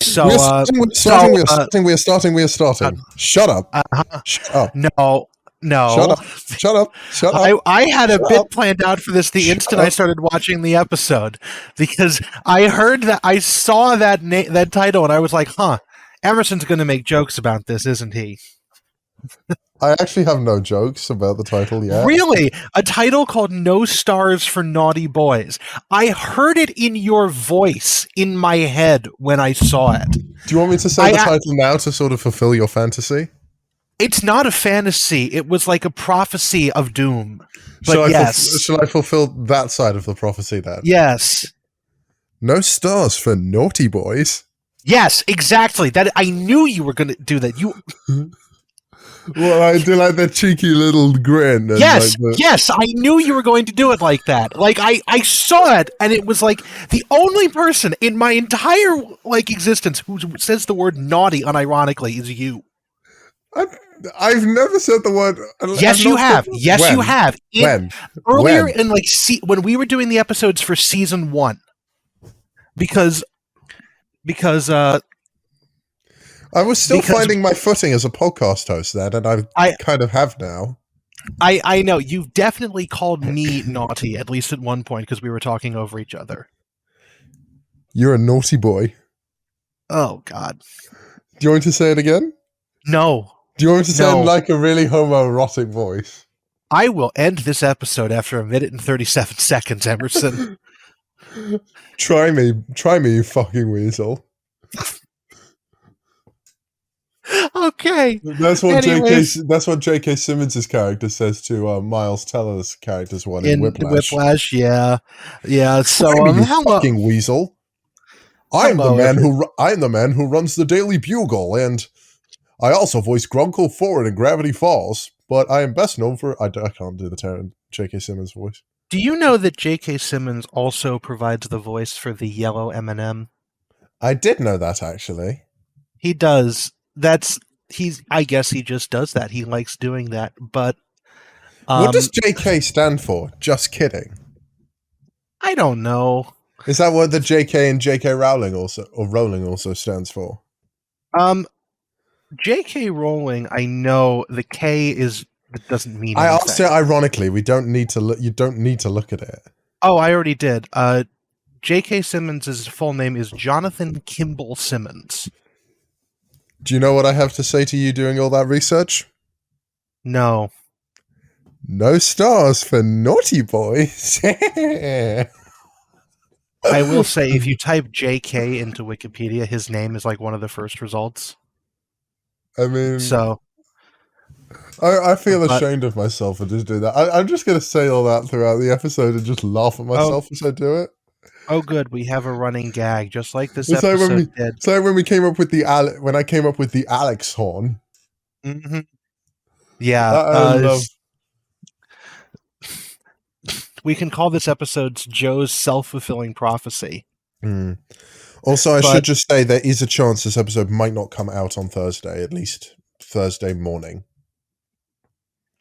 So, we are starting. Shut up. Shut up. No. Shut up. I had a bit planned out for this the instant I started watching the episode, because I saw that title and I was like, Emerson's going to make jokes about this, isn't he? I actually have no jokes about the title yet. Really? A title called No Stars for Naughty Boys. I heard it in your voice in my head when I saw it. Do you want me to say the title now to sort of fulfill your fantasy? It's not a fantasy. It was like a prophecy of doom. But shall I fulfill that side of the prophecy then? Yes. No stars for naughty boys. Yes, exactly. That I knew you were going to do that. Well, I do like that cheeky little grin. And yes, I knew you were going to do it like that. Like, I saw it, and it was like the only person in my entire existence who says the word naughty unironically is you. I've never said the word. Yes, you have. Yes, you have. Earlier when? When we were doing the episodes for season 1, because I was still finding my footing as a podcast host then, and I kind of have now. I know you've definitely called me naughty at least at one point because we were talking over each other. You're a naughty boy. Oh God! Do you want me to say it again? No. Do you want me to say it in like a really homoerotic voice? I will end this episode after 1 minute and 37 seconds, Emerson. Try me, you fucking weasel. Okay. That's what J.K. Simmons' character says to Miles Teller's character's one in Whiplash. Whiplash, yeah. So, you fucking weasel. I'm the man who runs the Daily Bugle, and I also voice Grunkle Forward in Gravity Falls, but I am best known for... I can't do the J.K. Simmons voice. Do you know that J.K. Simmons also provides the voice for the yellow M&M? I did know that, actually. He does. I guess he just does that. He likes doing that, but... what does J.K. stand for? Just kidding. I don't know. Is that what the J.K. and J.K. Rowling also stands for? J.K. Rowling, I know the K it doesn't mean anything. I asked it ironically. You don't need to look at it. Oh, I already did. J.K. Simmons' full name is Jonathan Kimball Simmons. Do you know what I have to say to you doing all that research? No. No stars for naughty boys. I will say, if you type JK into Wikipedia, his name is like one of the first results. I mean... So... I feel ashamed of myself for just doing that. I'm just going to say all that throughout the episode and just laugh at myself as I do it. Oh, good. We have a running gag, just like this episode did. So when we came up with when I came up with the Alex horn. Mm-hmm. Yeah. We can call this episode Joe's self-fulfilling prophecy. Mm. Also, I should just say there is a chance this episode might not come out on Thursday, at least Thursday morning.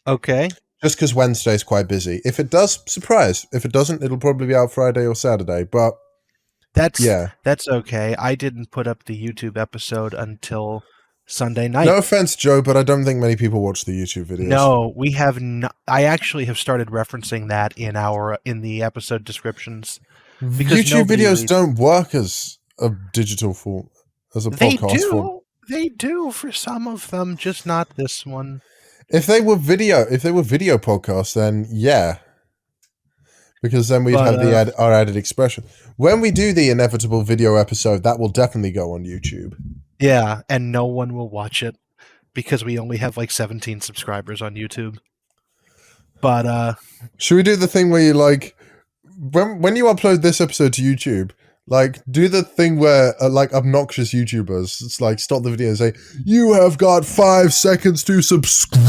Okay. Just because Wednesday is quite busy. If it does, surprise. If it doesn't, it'll probably be out Friday or Saturday. But that's okay. I didn't put up the YouTube episode until Sunday night. No offense, Joe, but I don't think many people watch the YouTube videos. No, we have not. I actually have started referencing that in the episode descriptions. Because YouTube videos don't work as a digital form, as a podcast form. They do for some of them, just not this one. If they were video podcasts, then yeah, because then we'd have our added expression. When we do the inevitable video episode, that will definitely go on YouTube. Yeah, and no one will watch it because we only have like 17 subscribers on YouTube. But should we do the thing where you like when you upload this episode to YouTube? Like, do the thing where, like, obnoxious YouTubers, it's like, stop the video and say, you have got 5 seconds to subscribe.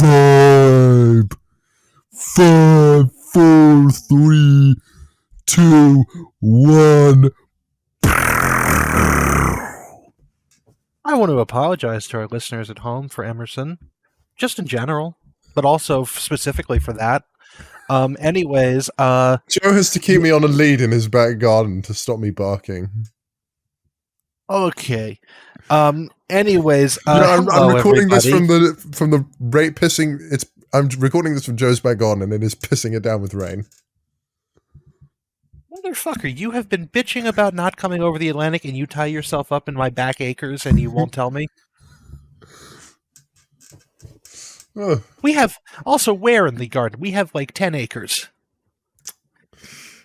5, 4, 3, 2, 1. I want to apologize to our listeners at home for Emerson, just in general, but also specifically for that. Anyways, Joe has to keep me on a lead in his back garden to stop me barking. Okay. Anyways, I'm hello recording this everybody. from the rate pissing. I'm recording this from Joe's back on, and it is pissing it down with rain. Motherfucker, you have been bitching about not coming over the Atlantic, and you tie yourself up in my back acres, and you won't tell me. Oh, We have also where in the garden? We have like 10 acres.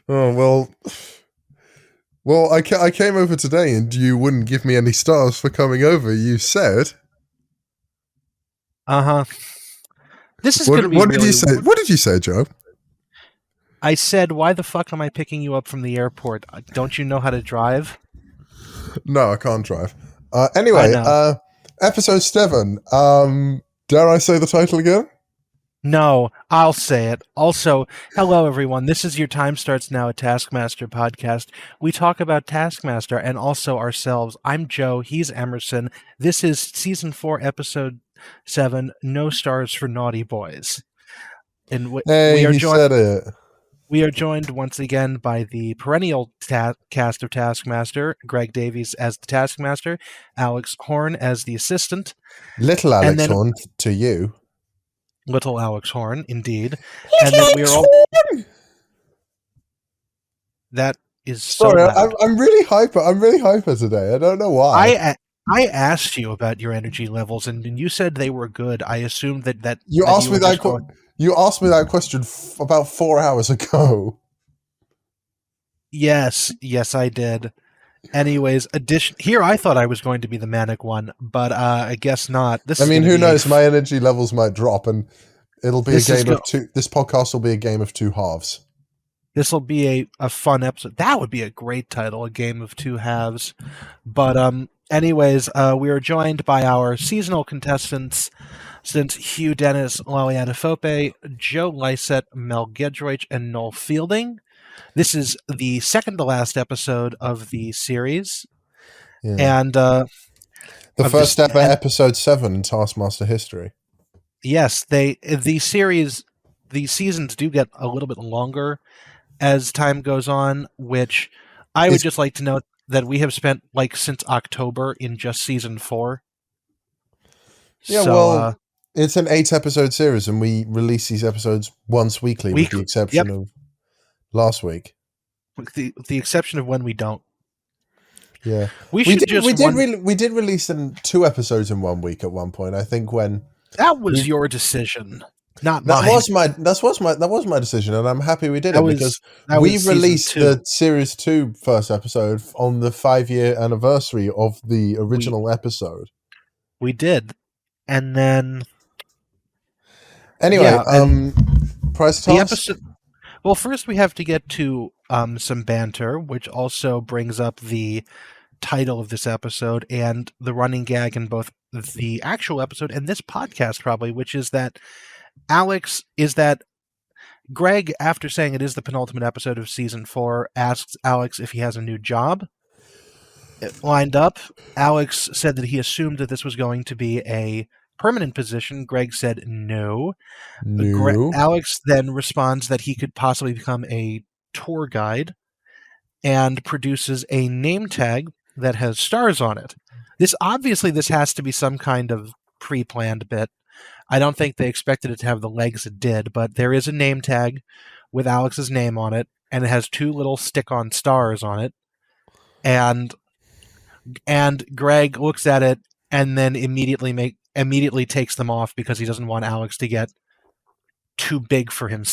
oh well. Well, I came over today, and you wouldn't give me any stars for coming over. You said. Uh huh. This is going to be What did you really. say? What did you say, Joe? I said, why the fuck am I picking you up from the airport? Don't you know how to drive? No, I can't drive. I Anyway, know. episode 7. Dare I say the title again? No, I'll say it. Also, hello everyone. This is your Time Starts Now, a Taskmaster podcast. We talk about Taskmaster and also ourselves. I'm Joe. He's Emerson. This is season 4, episode 7. No stars for naughty boys. And Hey, he said it. we are joined once again by the perennial cast of Taskmaster: Greg Davies as the Taskmaster, Alex Horn as the assistant, Little and Alex then Horn to you. little Alex Horn, indeed. And Little then we are Alex all. Horn! That is so Sorry, loud. I'm really hyper. I'm really hyper today. I don't know why. I asked you about your energy levels, and you said they were good. I assumed that You that asked you me were that. just going. You asked me that question about 4 hours ago. Yes, yes, I did. Anyways, here I thought I was going to be the Mannequin, but I guess not. This I is mean, going to who be a. knows? My energy levels might drop, and it'll be a This is game go. of two. This podcast will be a game of two halves. This will be a fun episode. That would be a great title, a game of two halves. But anyways, we are joined by our seasonal contestants, since Hugh Dennis, Laliana Fope, Joe Lyset, Mel Gedroich, and Noel Fielding. This is the second to last episode of the series, Yeah. and The of first this, ever and episode 7 in Taskmaster history. yes, the seasons do get a little bit longer as time goes on, which I would It's just like to note that we have spent like since October in just season 4. Yeah, So well, it's an 8-episode series, and we release these episodes once weekly, with the yep, exception of last week. with the exception of when we don't. Yeah, We should just we did release 2 episodes in 1 week at one point. I think when that was we your decision, not that mine. was my decision, and I'm happy we did That it was because that we was season released 2. the series 2 first episode on the 5-year anniversary of the original episode. We did, and then Anyway, yeah, and price the task. episode. Well, first we have to get to some banter, which also brings up the title of this episode and the running gag in both the actual episode and this podcast, probably, which is that Greg, after saying it is the penultimate episode of season 4, asks Alex if he has a new job lined up. Alex said that he assumed that this was going to be a permanent position. Greg said no. No. Alex then responds that he could possibly become a tour guide and produces a name tag that has stars on it. This has to be some kind of pre-planned bit. I don't think they expected it to have the legs it did, but there is a name tag with Alex's name on it, and it has 2 little stick-on stars on it. And Greg looks at it and then immediately takes them off because he doesn't want Alex to get too big for him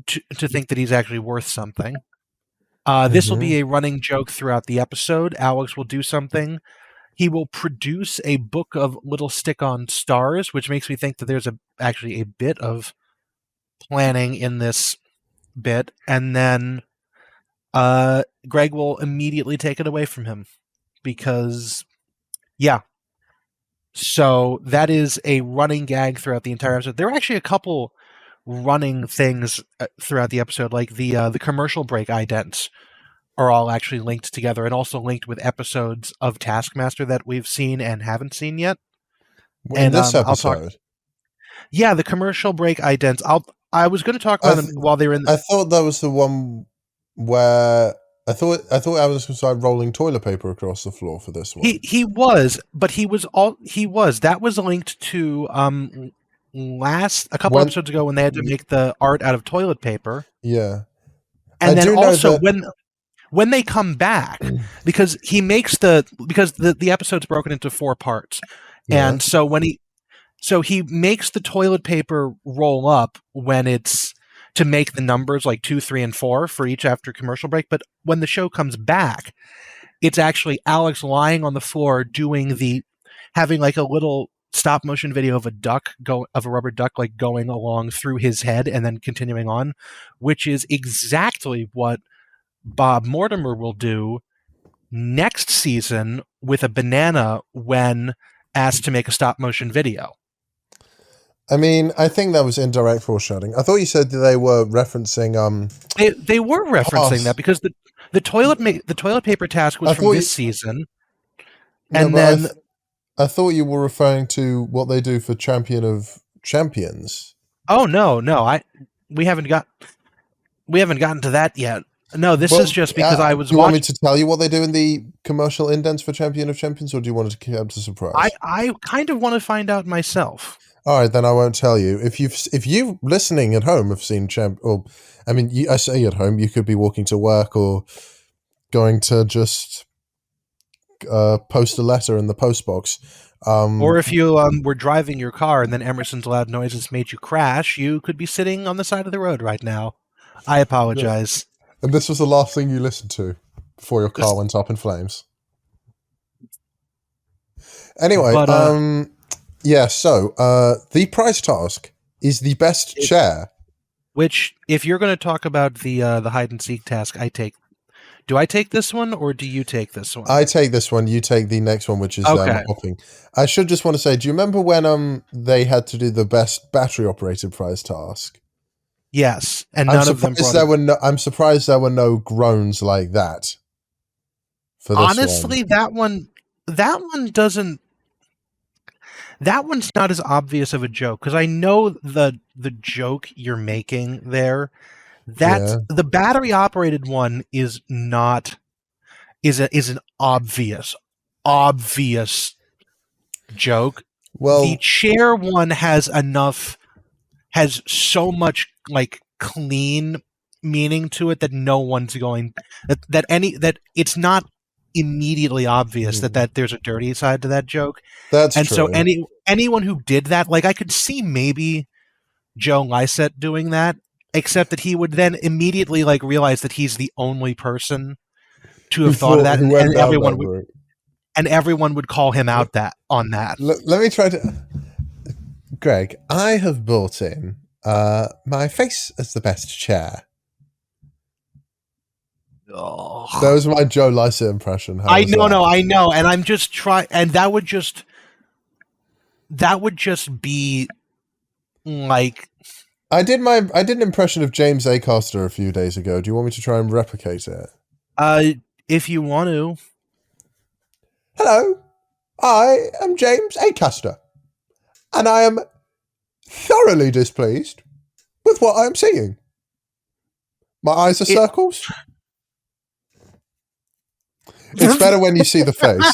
to think that he's actually worth something. This will be a running joke throughout the episode. Alex will do something. He will produce a book of little stick-on stars, which makes me think that there's actually a bit of planning in this bit, and then Greg will immediately take it away from him because, yeah. So that is a running gag throughout the entire episode. There are actually a couple running things throughout the episode, like the commercial break idents are all actually linked together and also linked with episodes of Taskmaster that we've seen and haven't seen yet. In this episode? Yeah, the commercial break idents. I was going to talk about them while they were in. I thought that was the one where I thought Alex was like rolling toilet paper across the floor for this one. He was, but that was linked to a couple When episodes ago when they had to make the art out of toilet paper. yeah, And I then do know also that when they come back, because the episode's broken into 4 parts. yeah. And so he makes the toilet paper roll up when it's to make the numbers like 2, 3, and 4 for each after commercial break. But when the show comes back, it's actually Alex lying on the floor having like a little stop motion video of a rubber duck like going along through his head and then continuing on, which is exactly what Bob Mortimer will do next season with a banana when asked to make a stop motion video. I mean, I think that was indirect foreshadowing. I thought you said that they were referencing They were referencing that because the toilet paper task was I from thought this season, no, and but then I thought you were referring to what they do for Champion of Champions. oh no, we haven't gotten to that yet. No, this is just because I was do you want me watching. to tell you what they do in the commercial indents for Champion of Champions, or do you want to keep it a surprise? I kind of want to find out myself. All right, then I won't tell you. If you listening at home have seen I say at home, you could be walking to work or going to just post a letter in the post box. Or if you were driving your car and then Emerson's loud noises made you crash, you could be sitting on the side of the road right now. I apologize. And this was the last thing you listened to before your car went up in flames. Anyway, so the prize task is the best chair. Which, if you're going to talk about the hide and seek task, do I take this one or do you take this one? I take this one. You take the next one, which is hopping. I should just want to say, do you remember when they had to do the best battery operated prize task? Yes, and none of them. I'm surprised there were no groans like that. For this honestly, that one doesn't. That one's not as obvious of a joke because I know the joke you're making there. The battery operated one is not is an obvious joke. Well, the chair one has so much like clean meaning to it that no one's going that it's not immediately obvious that there's a dirty side to that joke. That's and true. So anyone who did that, like I could see maybe Joe Lycett doing that, except that he would then immediately like realize that he's the only person to have thought of that, and everyone would call him out on that. Let me try to. Greg, I have brought in my face as the best chair. Oh. That was my Joe Lycett impression. I know, and I'm just trying, and that would just be like. I did an impression of James Acaster a few days ago. Do you want me to try and replicate it? If you want to. Hello, I am James Acaster, and I am thoroughly displeased with what I am seeing. My eyes are circles. It's better when you see the face.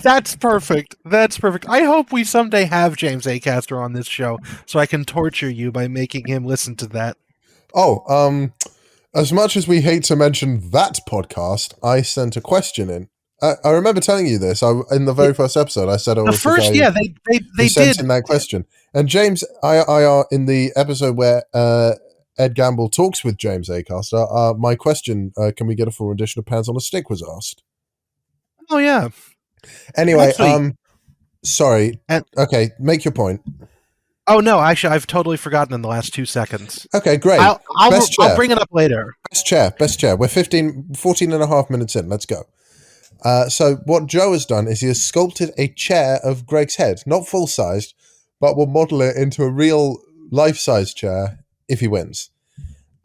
That's perfect. I hope we someday have James Acaster on this show so I can torture you by making him listen to that. Oh, as much as we hate to mention that podcast, I sent a question in. I remember telling you this in the very first episode. I said, they sent in that question. And James, I in the episode where Ed Gamble talks with James Acaster, my question, can we get a full rendition of Pants on a Stick, was asked. Oh, yeah. Anyway, sorry. Okay, make your point. Oh, no, actually, I've totally forgotten in the last 2 seconds. Okay, great. I'll bring it up later. Best chair. We're 14 and a half minutes in. Let's go. So what Joe has done is he has sculpted a chair of Greg's head, not full-sized, but will model it into a real life-size chair if he wins.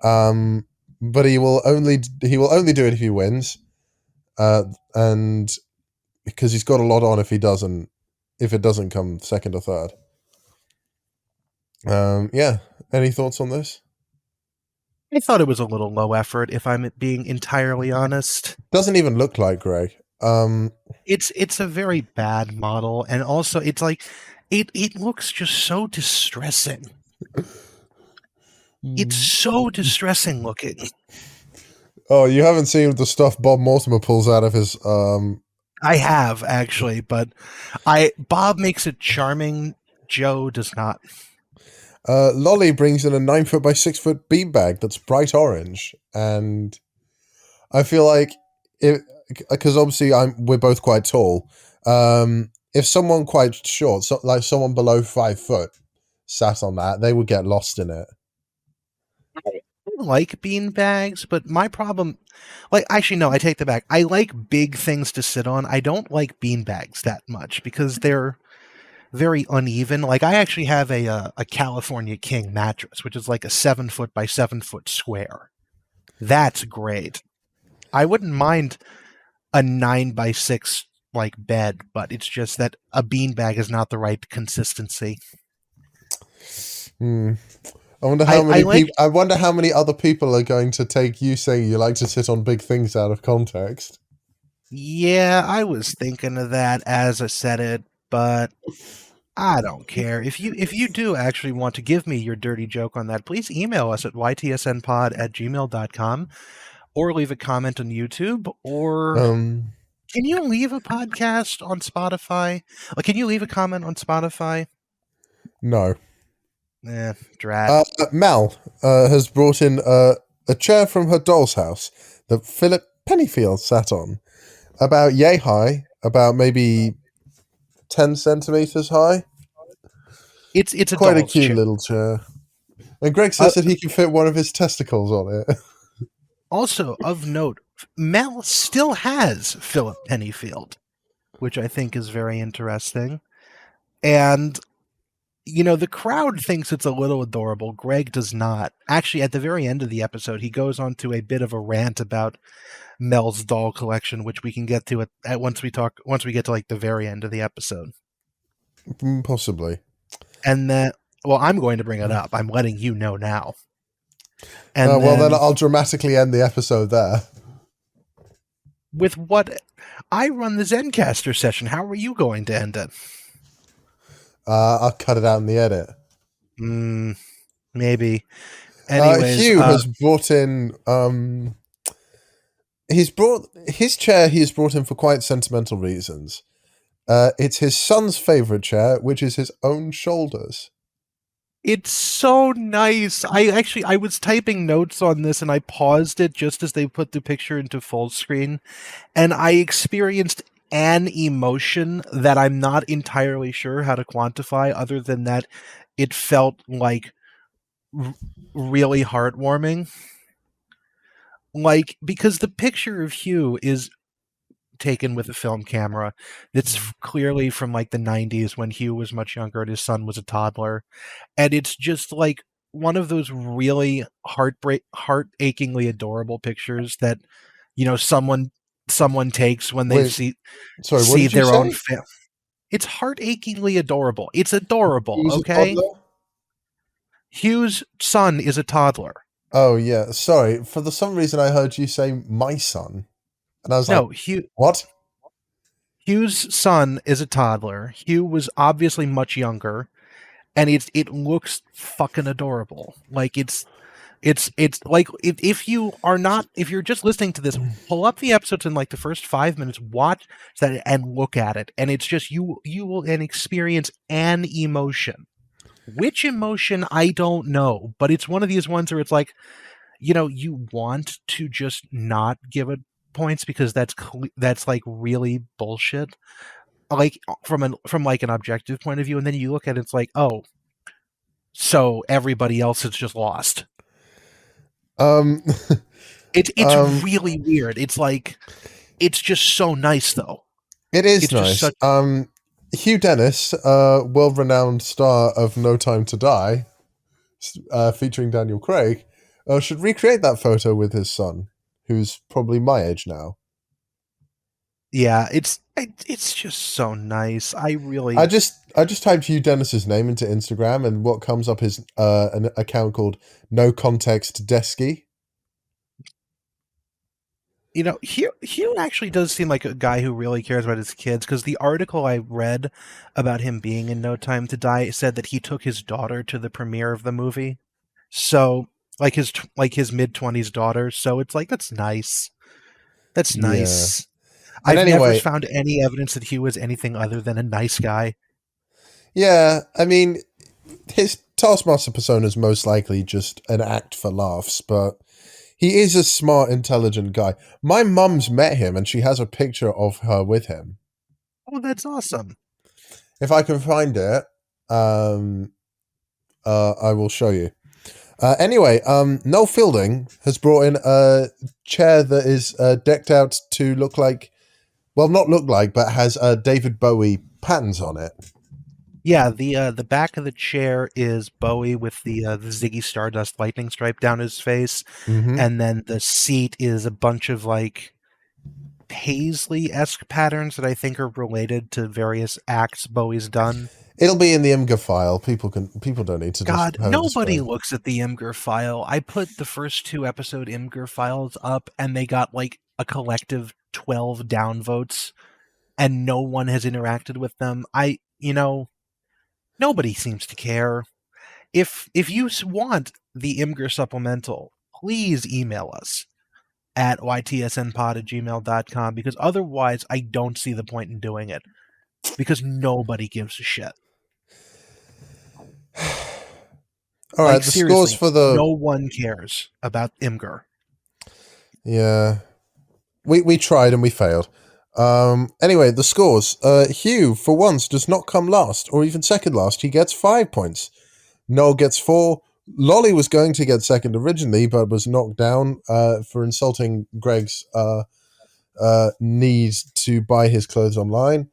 But he will only do it if he wins, and because he's got a lot on if it doesn't come second or third. Yeah. Any thoughts on this? I thought it was a little low effort, if I'm being entirely honest. Doesn't even look like Greg. It's a very bad model, and also it's like it looks just so distressing. It's so distressing looking. Oh, you haven't seen the stuff Bob Mortimer pulls out of his I have actually, but I Bob makes it charming. Joe does not. Lolly brings in a 9 foot by 6 foot beanbag that's bright orange, and I feel like it because obviously we're both quite tall. If someone quite short, so, like someone below 5 foot, sat on that, they would get lost in it. I like bean bags, but my problem, like, actually, no, I take that back. I like big things to sit on. I don't like bean bags that much because they're very uneven. Like, I actually have a California King mattress, which is like a 7 foot by 7 foot square. That's great. I wouldn't mind a 9 by 6 like bed, but it's just that a beanbag is not the right consistency. Hmm. I wonder how I many like, people. I wonder how many other people are going to take you saying you like to sit on big things out of context. yeah, I was thinking of that as I said it, but I don't care. If you do actually want to give me your dirty joke on that, please email us at ytsnpod@gmail.com or leave a comment on YouTube, or Um, can you leave a podcast on Spotify? Like, can you leave a comment on Spotify? no. Drat. Mal has brought in a chair from her doll's house that Philip Pennyfield sat on, about yay high, about maybe 10 centimeters high. It's a Quite a doll's cute chair. little chair. And Greg Uh, says that he can fit one of his testicles on it. Also, of note, Mel still has Philip Pennyfield, which I think is very interesting. And, the crowd thinks it's a little adorable. Greg does not. Actually, at the very end of the episode, he goes on to a bit of a rant about Mel's doll collection, which we can get to at once we get to like the very end of the episode. Possibly. And then, well, I'm going to bring it up. I'm letting you know now. Well, And then then I'll dramatically end the episode there. with what I run the Zencaster session, how are you going to end it? I'll cut it out in the edit. Maybe. Anyways, Hugh has brought in. He's brought his chair. He's brought in for quite sentimental reasons. It's his son's favorite chair, which is his own shoulders. it's so nice. I was typing notes on this and I paused it just as they put the picture into full screen, and I experienced an emotion that I'm not entirely sure how to quantify, other than that it felt like really heartwarming. Like, because the picture of Hugh is taken with a film camera that's clearly from like the 90s when Hugh was much younger and his son was a toddler, and it's just like one of those really heart-achingly adorable pictures that someone takes when they Wait, sorry, what see did you their own say? family. It's heart-achingly adorable. It's adorable, He was a okay? toddler? Hugh's son is a toddler. Oh yeah, sorry. For some reason, I heard you say my son, and I was like, No, "What?" Hugh's son is a toddler. Hugh was obviously much younger, and it looks fucking adorable. Like, it's like, if you're just listening to this, pull up the episodes in like the first 5 minutes, watch that and look at it, and it's just you will then experience an emotion. Which emotion, I don't know, but it's one of these ones where it's like, you want to just not give it points because that's like really bullshit. Like, from like an objective point of view, and then you look at it, it's like, oh, so everybody else is just lost. Um, It's really weird. It's like, it's just so nice though. it is It's just nice. such. Hugh Dennis, world-renowned star of No Time to Die, featuring Daniel Craig, should recreate that photo with his son, who's probably my age now. Yeah, it's It's just so nice. I I really, just typed Hugh Dennis's name into Instagram, and what comes up is an account called No Context Desky. Hugh actually does seem like a guy who really cares about his kids. Because the article I read about him being in No Time to Die said that he took his daughter to the premiere of the movie. So, like his mid-20s daughter. So it's like that's nice. That's Yeah. nice. And I've never anyway, found any evidence that Hugh was anything other than a nice guy. yeah, I mean, his Taskmaster persona is most likely just an act for laughs, but he is a smart, intelligent guy. My mum's met him, and she has a picture of her with him. Oh, that's awesome. If I can find it, um, I will show you. Anyway, Noel Fielding has brought in a chair that is decked out to look like, well, not look like, but has David Bowie patterns on it. Yeah, the back of the chair is Bowie with the Ziggy Stardust lightning stripe down his face, Mm-hmm. and then the seat is a bunch of like Paisley-esque patterns that I think are related to various acts Bowie's done. It'll be in the IMGA file. People don't need to just God, have it nobody displayed. looks at the Imgur file. I put the first 2 episode Imgur files up, and they got like a collective 12 downvotes, and no one has interacted with them. Nobody seems to care. If you want the Imgur supplemental, please email us at ytsnpod@gmail.com, because otherwise I don't see the point in doing it, because nobody gives a shit. All Like, right, the scores seriously, for the no one cares about Imgur. yeah, we tried and we failed. Anyway, the scores. Hugh, for once, does not come last or even second last. He gets 5 points. Noel gets 4. Lolly was going to get second originally, but was knocked down for insulting Greg's need to buy his clothes online.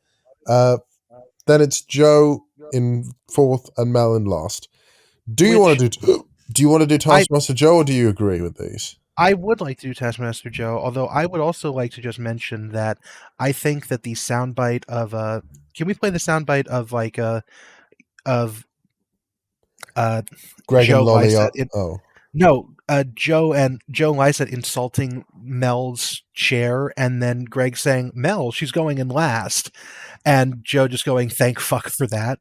Then it's Joe in fourth and Mel in last. Do you want Which to do? Do you want to do I Taskmaster Joe, or do you agree with these? I would like to do Taskmaster Joe, although I would also like to just mention that I think that the soundbite of can we play the soundbite of like of uh Greg and Joe Lolly are. Lycett in Oh, no Joe Lycett insulting Mel's chair, and then Greg saying, "Mel, she's going in last," and Joe just going, "Thank fuck for that,"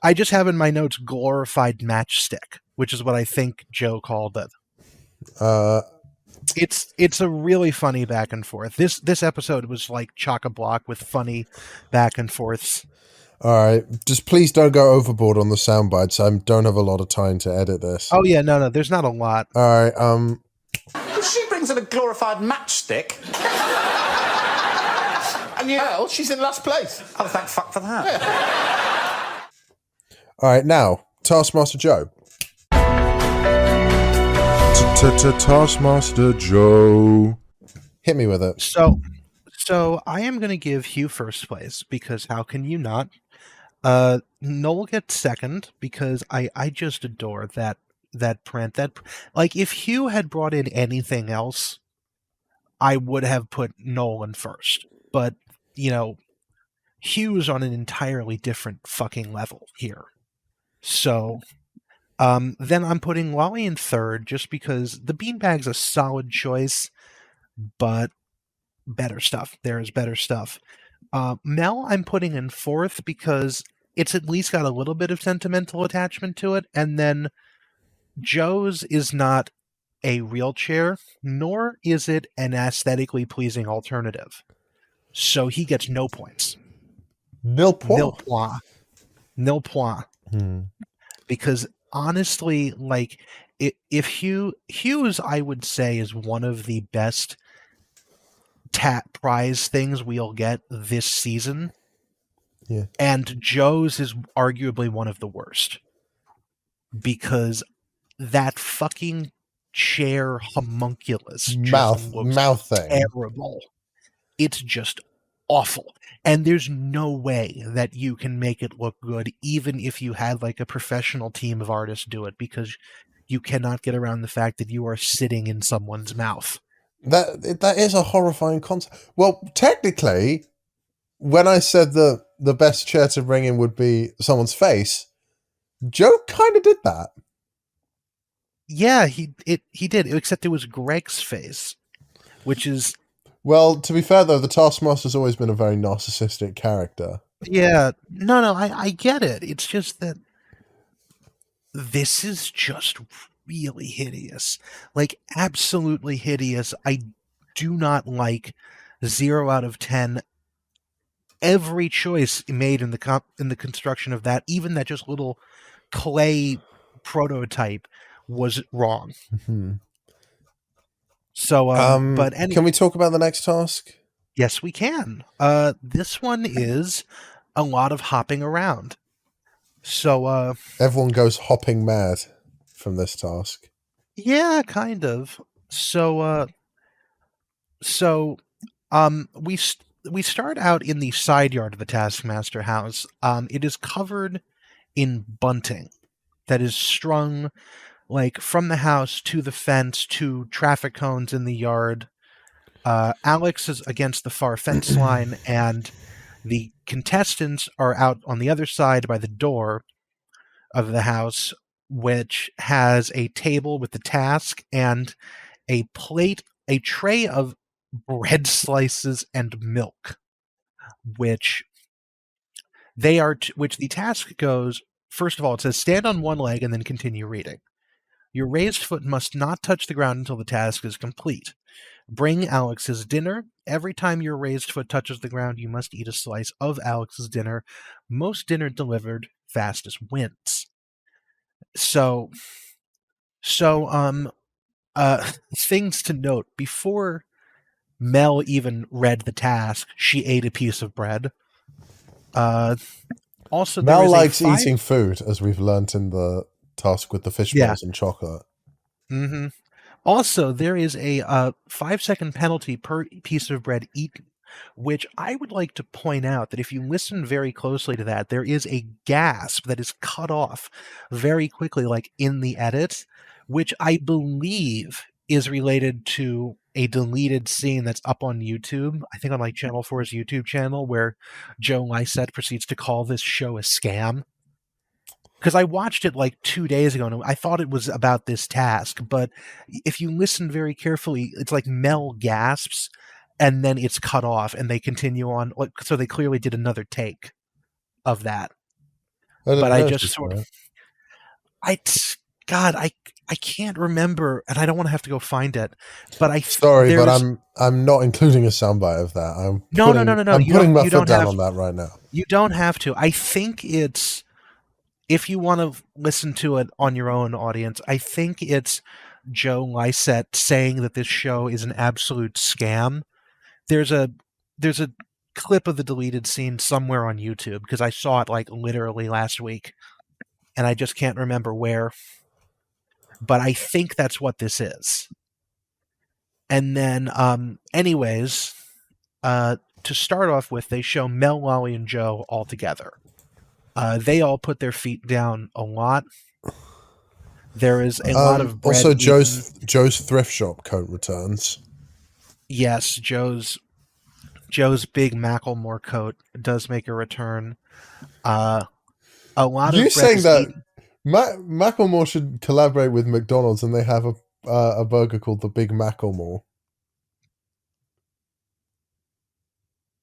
I just have in my notes glorified matchstick, which is what I think Joe called it. uh, It's a really funny back and forth. This episode was like chock a block with funny back and forths. all right. Just please don't go overboard on the sound bites. I don't have a lot of time to edit this. Oh yeah, no, there's not a lot. All right. Well, she brings in a glorified matchstick. And well, she's in last place. Oh, thank fuck for that. All right. Now, Taskmaster Joe. Taskmaster Joe. Hit me with it. So I am going to give Hugh first place, because how can you not? Noel gets second because I just adore that print. Like, if Hugh had brought in anything else, I would have put Nolan first. But Hugh's on an entirely different fucking level here. So then I'm putting Lolly in third, just because the beanbag's a solid choice, but better stuff. There is better stuff. Mel, I'm putting in fourth because it's at least got a little bit of sentimental attachment to it. And then Joe's is not a real chair, nor is it an aesthetically pleasing alternative. So he gets no points. Nil Nil point. point. Nil point. Because honestly, like, if Hughes, I would say, is one of the best prize things we'll get this season. Yeah. And Joe's is arguably one of the worst, because that fucking chair homunculus just looks Mouth thing. terrible. It's just awful. And there's no way that you can make it look good, even if you had like a professional team of artists do it, because you cannot get around the fact that you are sitting in someone's mouth. That is a horrifying concept. Well, technically, when I said that the best chair to bring in would be someone's face, Joe kind of did that. Yeah, he did, except it was Greg's face, which is Well, to be fair though, the Taskmaster's always been a very narcissistic character. yeah. No, I get it. It's just that this is just really hideous. Like, absolutely hideous. I do not like 0 out of 10 every choice made in the construction of that, even that just little clay prototype was wrong. Mm-hmm. So Can we talk about the next task? yes, we can. This one is a lot of hopping around. So Everyone goes hopping mad from this task. yeah, kind of. We start out in the side yard of the Taskmaster house. It is covered in bunting that is strung like from the house to the fence to traffic cones in the yard. Alex is against the far fence line, and the contestants are out on the other side by the door of the house, which has a table with the task and a tray of bread slices and milk, which which the task goes. First of all, it says stand on one leg and then continue reading. Your raised foot must not touch the ground until the task is complete. Bring Alex's dinner. Every time your raised foot touches the ground, you must eat a slice of Alex's dinner. Most dinner delivered fastest wins. So, so, things to note. Before Mel even read the task, she ate a piece of bread. Also, there Mel is likes a eating food, as we've learnt in the task with the fish Yeah. balls and chocolate. Mm-hmm. Also, there is a 5-second penalty per piece of bread eaten, which I would like to point out that if you listen very closely to that, there is a gasp that is cut off very quickly, like in the edit, which I believe is related to a deleted scene that's up on YouTube, I think on like Channel 4's YouTube channel, where Joe Lycett proceeds to call this show a scam. Because I watched it like 2 days ago and I thought it was about this task, but if you listen very carefully, it's like Mel gasps and then it's cut off and they continue on. So they clearly did another take of that. I didn't But I notice just sort that. of, God, I can't remember, and I don't want to have to go find it. But Sorry, but there's I'm not including a soundbite of that. no. I'm putting my You foot don't down have on that right now. you don't have to. I think it's if you want to listen to it on your own, audience. I think it's Joe Lycett saying that this show is an absolute scam. There's a clip of the deleted scene somewhere on YouTube because I saw it like literally last week and I just can't remember where. But I think that's what this is. And then anyways, to start off with, they show Mel, Lolly, and Joe all together. They all put their feet down a lot. There is a lot of bread also, eaten. Joe's thrift shop coat returns. Yes, Joe's big Macklemore coat does make a return. A lot You of bread saying is that eaten. Macklemore should collaborate with McDonald's and they have a burger called the Big Macklemore.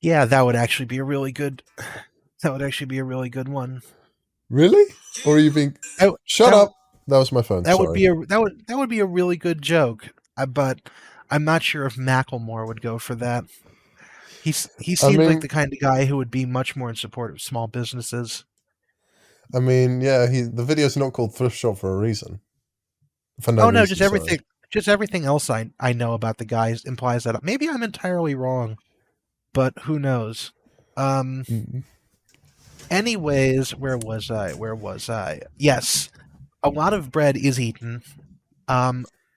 Yeah, that would actually be a really good. That would actually be a really good one. Really? Or are you being? Shut up! That was my phone. That Sorry. would be a really good joke. But I'm not sure if Macklemore would go for that. He seems like the kind of guy who would be much more in support of small businesses. I mean, yeah, the video's not called Thrift Shop for a reason. For no reason, just everything else I know about the guy implies that. Maybe I'm entirely wrong, but who knows? Anyways, where was I? Yes, a lot of bread is eaten.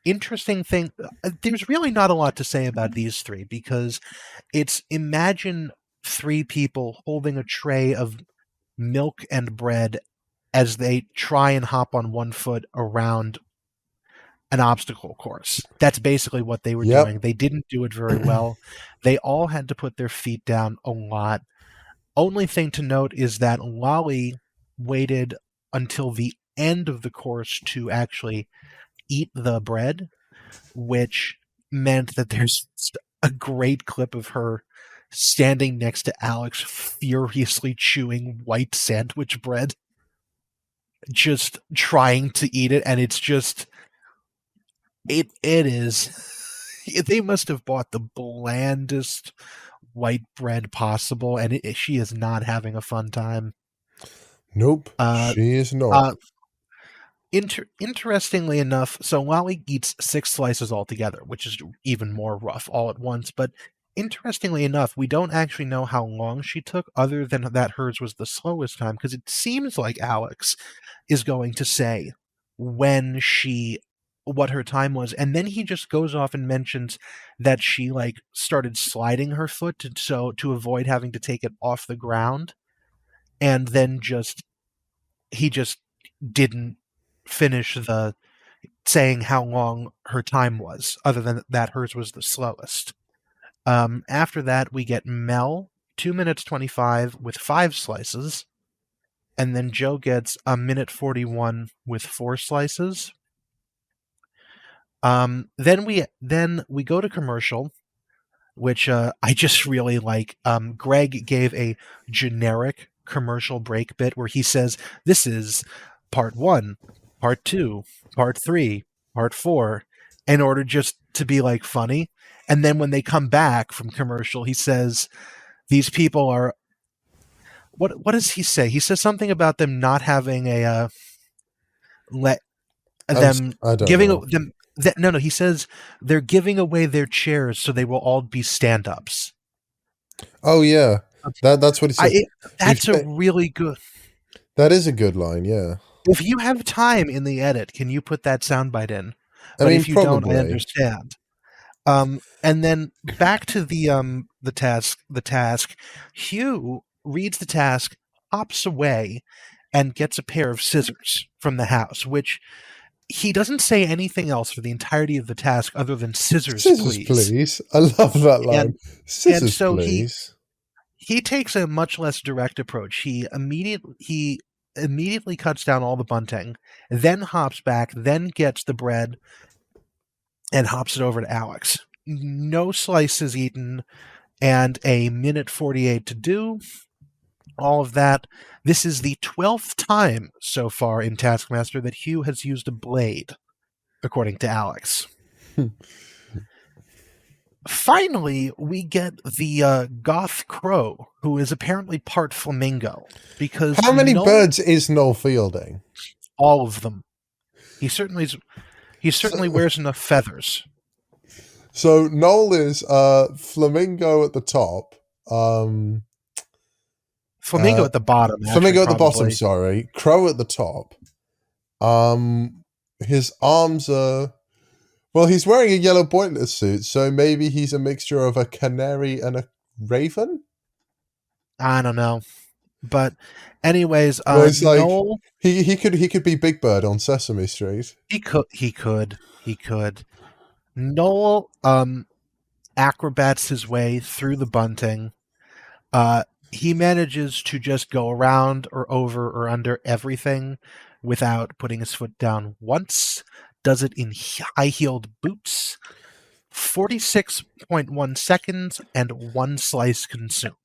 Interesting thing, there's really not a lot to say about these three because imagine 3 people holding a tray of milk and bread as they try and hop on one foot around an obstacle course. That's basically what they were doing. They didn't do it very well. They all had to put their feet down a lot. only thing to note is that Lolly waited until the end of the course to actually eat the bread, which meant that there's a great clip of her standing next to Alex furiously chewing white sandwich bread, just trying to eat it, and it's just it is they must have bought the blandest white bread possible, and she is not having a fun time. Nope, she is not. Interestingly enough, so Lolly eats 6 slices altogether, which is even more rough all at once. But interestingly enough, we don't actually know how long she took, other than that hers was the slowest time, because it seems like Alex is going to say what her time was, and then he just goes off and mentions that she started sliding her foot to avoid having to take it off the ground, and then he just didn't finish the saying how long her time was, other than that hers was the slowest. After that, we get Mel, 2 minutes 25 with 5 slices, and then Joe gets 1 minute 41 with 4 slices. Then we go to commercial, which I just really like. Greg gave a generic commercial break bit where he says, "This is part 1, part 2, part 3, part 4," in order just to be funny. And then when they come back from commercial, he says, "These people are." What does he say? He says something about them not having a I don't giving know. them. No, he says they're giving away their chairs so they will all be stand-ups. Oh yeah, that's what he said. That's a really good. That is a good line, yeah. If you have time in the edit, can you put that soundbite in? But if you probably don't, I understand. And then back to the task. Hugh reads the task, hops away, and gets a pair of scissors from the house, which he doesn't say anything else for the entirety of the task other than scissors please. I love that line. Scissors, please. He takes a much less direct approach. He immediately cuts down all the bunting, then hops back, then gets the bread and hops it over to Alex. No slices eaten, and 1 minute 48 to do. All of that. This is the 12th time so far in Taskmaster that Hugh has used a blade, according to Alex. Finally, we get the Goth Crow, who is apparently part flamingo. Because how many birds is Noel fielding? All of them. He certainly wears enough feathers. So Noel is flamingo at the top. Flamingo at the bottom. Flamingo at the bottom, sorry. Crow at the top. His arms are... Well, he's wearing a yellow boiler suit, so maybe he's a mixture of a canary and a raven? I don't know. But anyways, Noel... He could be Big Bird on Sesame Street. He could. Noel acrobats his way through the bunting. He manages to just go around or over or under everything without putting his foot down once. Does it in high-heeled boots. 46.1 seconds and 1 slice consumed,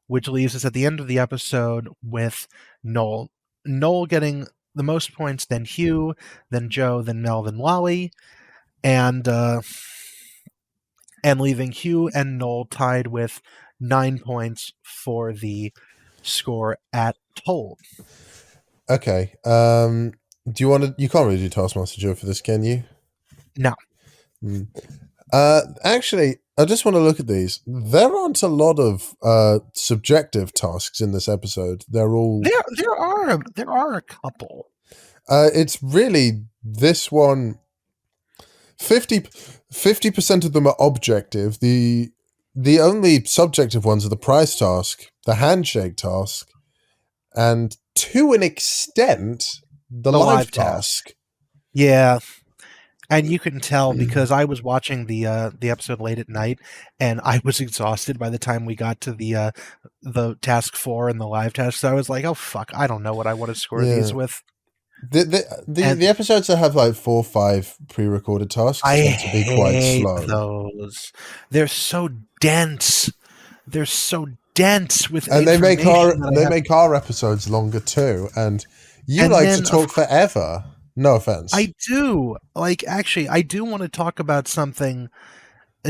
which leaves us at the end of the episode with Noel. Noel getting the most points, then Hugh, then Joe, then Mel, then Lolly, and leaving Hugh and Noel tied with 9 points for the score at told. Okay. Do you want to? You can't really do Taskmaster Joe for this, can you? No. Actually, I just want to look at these. There aren't a lot of subjective tasks in this episode. They're all there are a couple. It's really this one. 50% of them are objective. The only subjective ones are the prize task, the handshake task, and to an extent, the live task. Yeah. And you can tell because I was watching the episode late at night, and I was exhausted by the time we got to the task 4 and the live task. So I was like, "Oh fuck, I don't know what I want to score these with." The episodes that have like 4 or 5 pre-recorded tasks I tend to be quite hate slow. those. They're so dense. They're so dense with And they make information our episodes longer too. And you And like then, to talk forever. No offense. I do. Like, actually, I do want to talk about something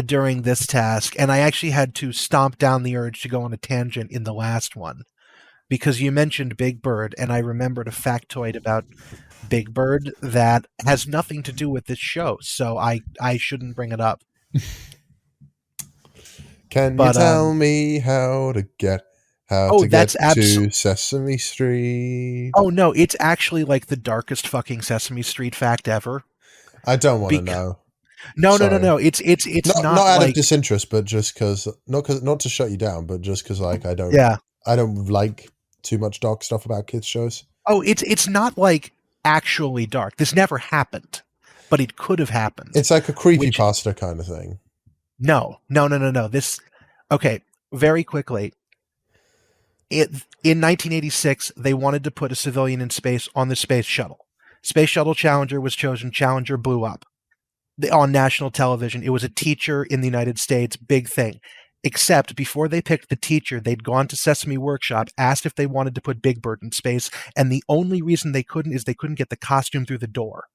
during this task, and I actually had to stomp down the urge to go on a tangent in the last one because you mentioned Big Bird, and I remembered a factoid about Big Bird that has nothing to do with this show, so I shouldn't bring it up. Can you tell me how to get to Sesame Street? Oh no, it's actually like the darkest fucking Sesame Street fact ever. I don't want to know. No. It's not out like, of disinterest, but just because not to shut you down, but just because like I don't like too much dark stuff about kids shows. Oh, it's not like actually dark. This never happened, but it could have happened. It's like a creepypasta kind of thing. No. This, okay, very quickly. In 1986, they wanted to put a civilian in space on the space shuttle. Space Shuttle Challenger was chosen. Challenger blew up on national television. It was a teacher in the United States, big thing. Except before they picked the teacher, they'd gone to Sesame Workshop, asked if they wanted to put Big Bird in space, and the only reason they couldn't is they couldn't get the costume through the door.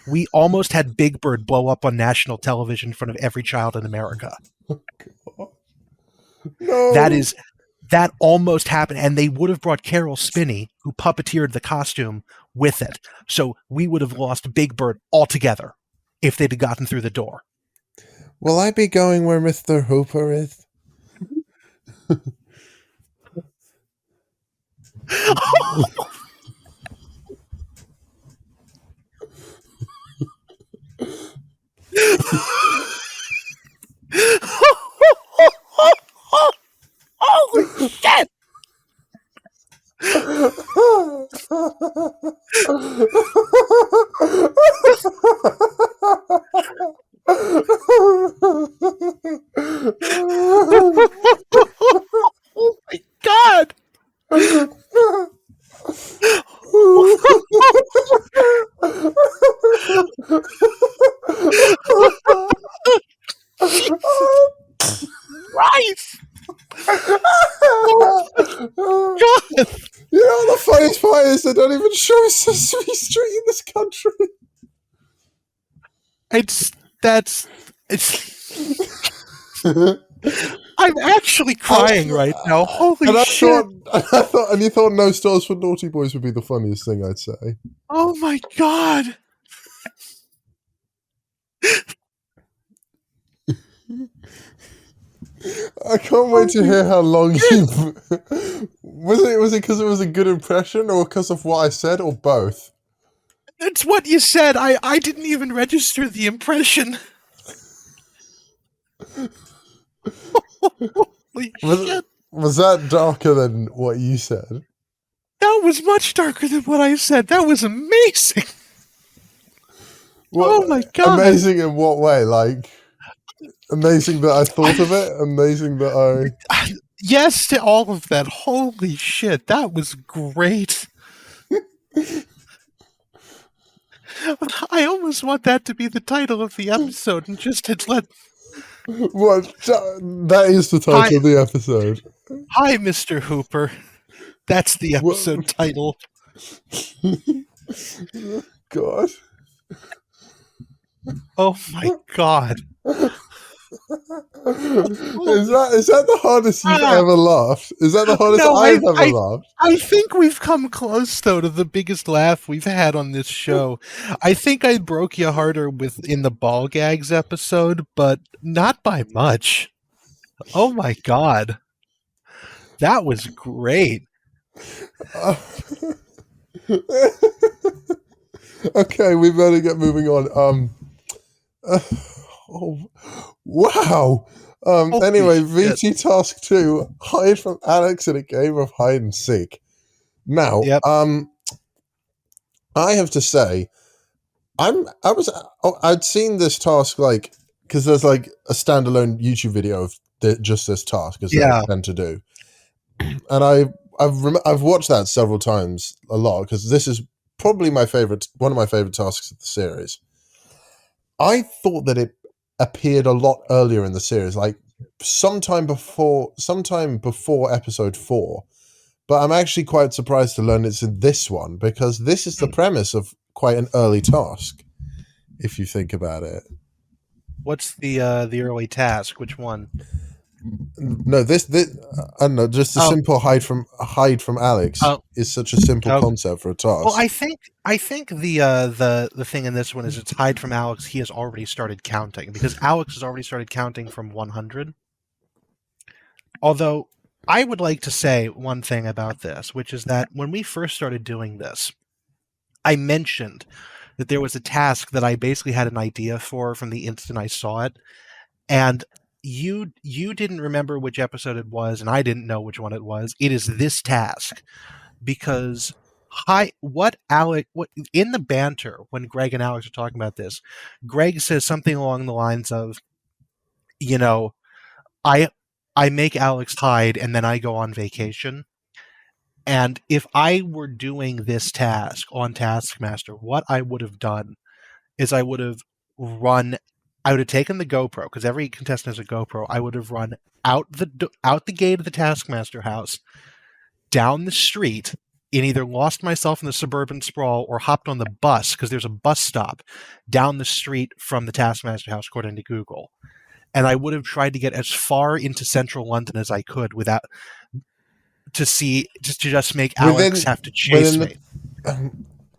We almost had Big Bird blow up on national television in front of every child in America. Oh, God. No. That almost happened, and they would have brought Carol Spinney, who puppeteered the costume, with it. So we would have lost Big Bird altogether if they'd have gotten through the door. Will I be going where Mr. Hooper is? Holy shit! Oh my God! Christ! Oh, God! You know the funniest part is they don't even show Sesame Street in this country. I'm actually crying right now. Holy shit! And you thought No Stars for Naughty Boys would be the funniest thing I'd say. Oh my God! I can't wait to hear how long you. Was it because it was a good impression, or because of what I said, or both? It's what you said. I didn't even register the impression. Holy shit! Was that darker than what you said? That was much darker than what I said. That was amazing. Oh my God! Amazing in what way? Like. Amazing that I thought of it. Amazing that I. Yes to all of that. Holy shit, that was great. I almost want that to be the title of the episode and just to let. What? That is the title of the episode. Hi, Mr. Hooper. That's the episode title. God. Oh my God. Is that the hardest you've ever laughed? Is that the hardest I've ever laughed? I think we've come close though to the biggest laugh we've had on this show. I think I broke you harder in the ball gags episode, but not by much. Oh my God. That was great. Okay, we better get moving on. Oh, wow. Anyway, VT Task 2, hide from Alex in a game of hide and seek. Now, I have to say, I'd seen this task like because there's like a standalone YouTube video of just this task as they Yeah. tend to do, and I've watched that several times a lot because this is probably one of my favorite tasks of the series. I thought that it appeared a lot earlier in the series, like sometime before episode 4. But I'm actually quite surprised to learn it's in this one because this is the premise of quite an early task, if you think about it. What's the early task? Which one? No, this I don't know. Just a simple hide from Alex is such a simple concept for a task. Well, I think the thing in this one is it's hide from Alex. He has already started counting because Alex has already started counting from 100. Although I would like to say one thing about this, which is that when we first started doing this, I mentioned that there was a task that I basically had an idea for from the instant I saw it, and you didn't remember which episode it was, and I didn't know which one it was. It is this task because what in the banter when Greg and Alex are talking about this, Greg says something along the lines of, you know, I make Alex hide and then I go on vacation. And if I were doing this task on Taskmaster, what I would have done is I would have taken the GoPro because every contestant has a GoPro. I would have run out the gate of the Taskmaster house, down the street, and either lost myself in the suburban sprawl or hopped on the bus because there's a bus stop down the street from the Taskmaster house, according to Google. And I would have tried to get as far into central London as I could to make Alex have to chase me.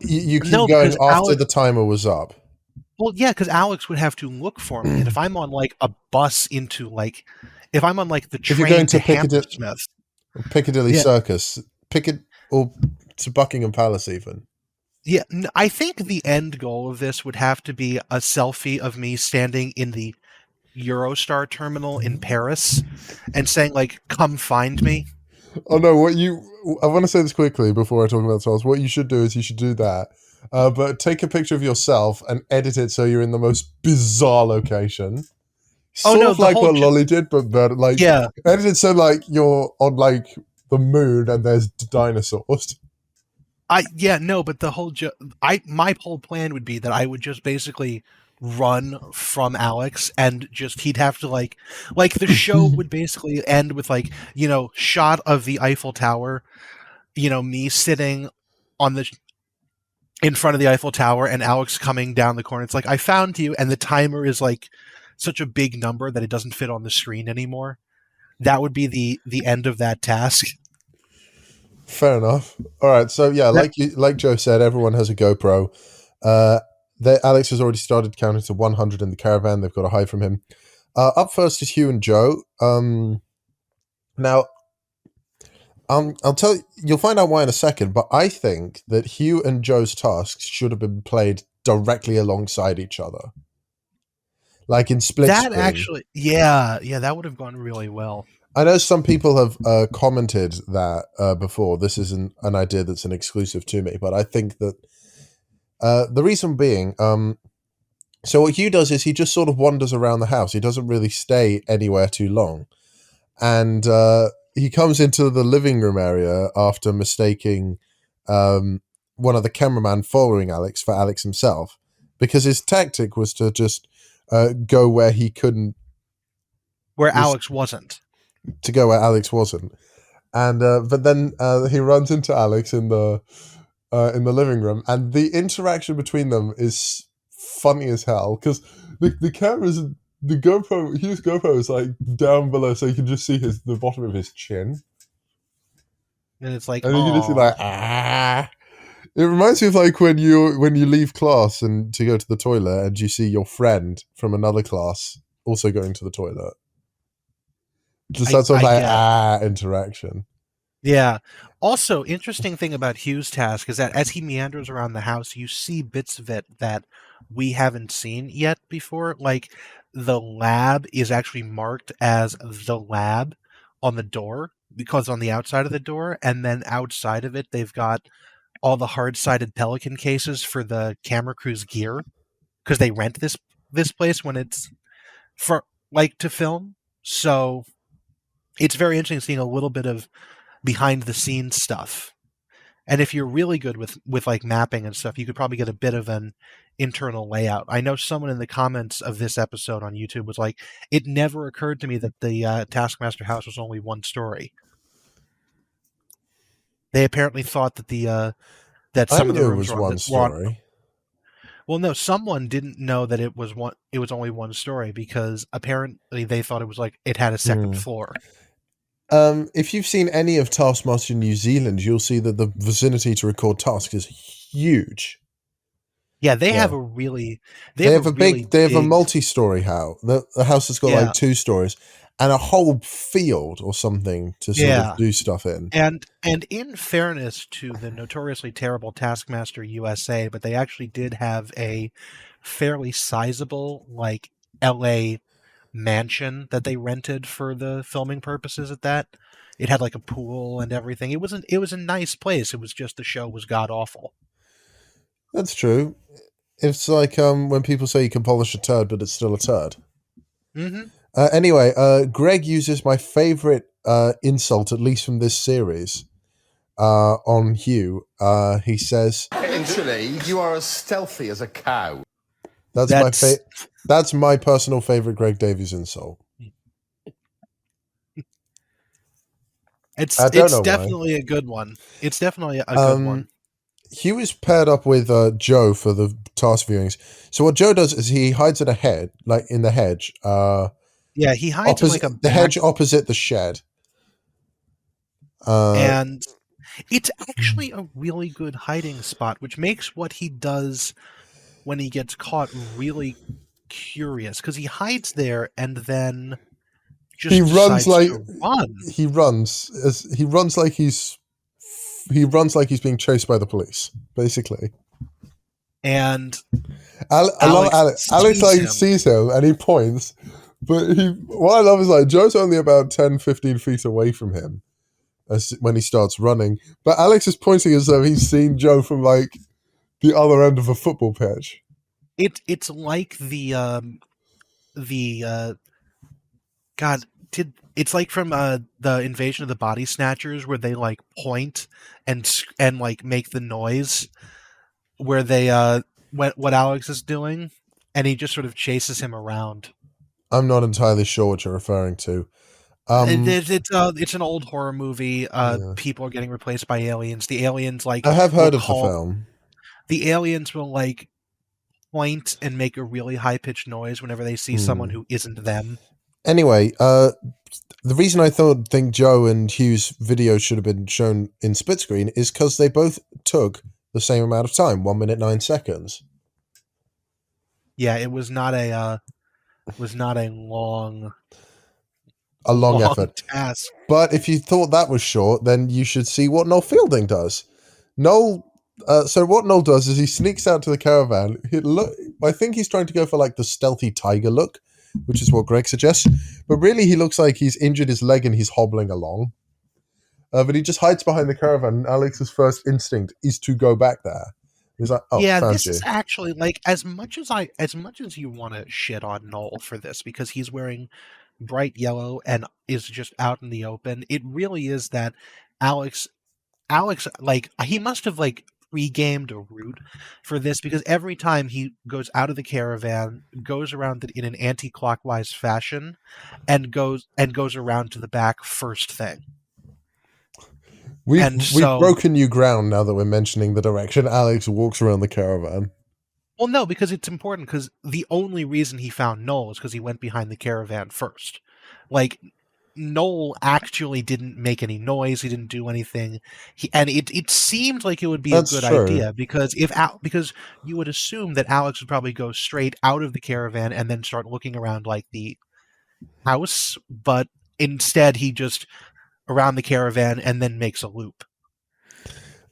You keep going after the timer was up. Well, yeah, because Alex would have to look for me, and if I'm on like a bus if I'm on like the train if you're going to Hammersmith, Piccadilly Circus, or to Buckingham Palace, even. Yeah, I think the end goal of this would have to be a selfie of me standing in the Eurostar terminal in Paris and saying like, "Come find me." Oh no! I want to say this quickly before I talk about the What you should do is you should do that, but take a picture of yourself and edit it so you're in the most bizarre location. Sort of like what Lolly did, but like edit it so like you're on like the moon and there's dinosaurs. But my whole plan would be that I would just basically run from Alex and he'd have to like the show would basically end with like, shot of the Eiffel Tower, me sitting in front of the Eiffel Tower and Alex coming down the corner. It's like, I found you, and the timer is like such a big number that it doesn't fit on the screen anymore. That would be the end of that task. Fair enough. All right, so yeah, like Joe said, everyone has a GoPro. Alex has already started counting to 100 in the caravan. They've got to hide from him. Up first is Hugh and Joe. Now, I'll tell you, you'll find out why in a second, but I think that Hugh and Joe's tasks should have been played directly alongside each other. Like in split screen. That actually, that would have gone really well. I know some people have commented that before. This isn't an idea that's an exclusive to me, but I think that the reason being, so what Hugh does is he just sort of wanders around the house. He doesn't really stay anywhere too long. And he comes into the living room area after mistaking one of the cameraman following Alex for Alex himself, because his tactic was to just go where he couldn't. Alex wasn't. To go where Alex wasn't. And but then he runs into Alex in the living room, and the interaction between them is funny as hell because the cameras, the GoPro, Hugh's GoPro is like down below, so you can just see the bottom of his chin, and it's like, and you can just see like It reminds me of like when you leave class and to go to the toilet, and you see your friend from another class also going to the toilet. Just that sort of interaction. Yeah. Also, interesting thing about Hugh's task is that as he meanders around the house, you see bits of it that we haven't seen yet before. Like the lab is actually marked as the lab on the door because on the outside of the door, and then outside of it, they've got all the hard-sided Pelican cases for the camera crew's gear because they rent this place when it's for like to film. So it's very interesting seeing a little bit of behind the scenes stuff. And if you're really good with like mapping and stuff, you could probably get a bit of an internal layout. I know someone in the comments of this episode on YouTube was like, "It never occurred to me that the Taskmaster house was only one story." They apparently thought that that I some of the knew it rooms was were on one story. well, no, someone didn't know that it was one. It was only one story because apparently they thought it was like it had a second floor. If you've seen any of Taskmaster New Zealand, you'll see that the vicinity to record tasks is huge. Yeah, they Yeah. have a really They have a really they have a multi-story house. The house has got Yeah. like 2 stories and a whole field or something to sort Yeah. of do stuff in. And in fairness to the notoriously terrible Taskmaster USA, but they actually did have a fairly sizable like LA mansion that they rented for the filming purposes at that. It had like a pool and everything. It was a nice place. It was just the show was god awful. That's true. It's like when people say you can polish a turd, but it's still a turd. Mm-hmm. Anyway, Greg uses my favorite insult, at least from this series, on Hugh. He says, Literally, you are as stealthy as a cow. That's my personal favorite Greg Davies insult. It's know definitely a good one. It's definitely a good one. Hugh is paired up with Joe for the task viewings. So what Joe does is he hides at a head, like in the hedge. Yeah, he hides in like the hedge opposite the shed. And it's actually a really good hiding spot, which makes what he does when he gets caught really curious, because he hides there and then just he runs like to run. He runs like he's being chased by the police, basically. And Alex sees him and he points, but what I love is like Joe's only about 10-15 feet away from him when he starts running, but Alex is pointing as though he's seen Joe from like the other end of a football pitch. It's like it's like from the Invasion of the Body Snatchers, where they like point and like make the noise where they what Alex is doing, and he just sort of chases him around. I'm not entirely sure what you're referring to. It's an old horror movie. People are getting replaced by aliens. The aliens I have heard of the film. The aliens will like point and make a really high pitched noise whenever they see someone who isn't them. Anyway, the reason I think Joe and Hugh's videos should have been shown in split screen is because they both took the same amount of time, 1 minute 9 seconds. Yeah, it was not a long effort task. But if you thought that was short, then you should see what Noel Fielding does. So what Noel does is he sneaks out to the caravan. I think he's trying to go for like the stealthy tiger look, which is what Greg suggests. But really, he looks like he's injured his leg and he's hobbling along. But he just hides behind the caravan. And Alex's first instinct is to go back there. He's like, "Oh, yeah, found this you." is actually like as much as you want to shit on Noel for this because he's wearing bright yellow and is just out in the open. It really is that Alex, like he must have like pre-gamed a route for this because every time he goes out of the caravan, goes around it in an anti-clockwise fashion, and goes around to the back first thing. We've broken new ground now that we're mentioning the direction Alex walks around the caravan. Well, no, because it's important because the only reason he found Noel is because he went behind the caravan first. Like, Noel actually didn't make any noise. He didn't do anything. It seemed like it would be a good idea because because you would assume that Alex would probably go straight out of the caravan and then start looking around like the house, but instead he just around the caravan and then makes a loop.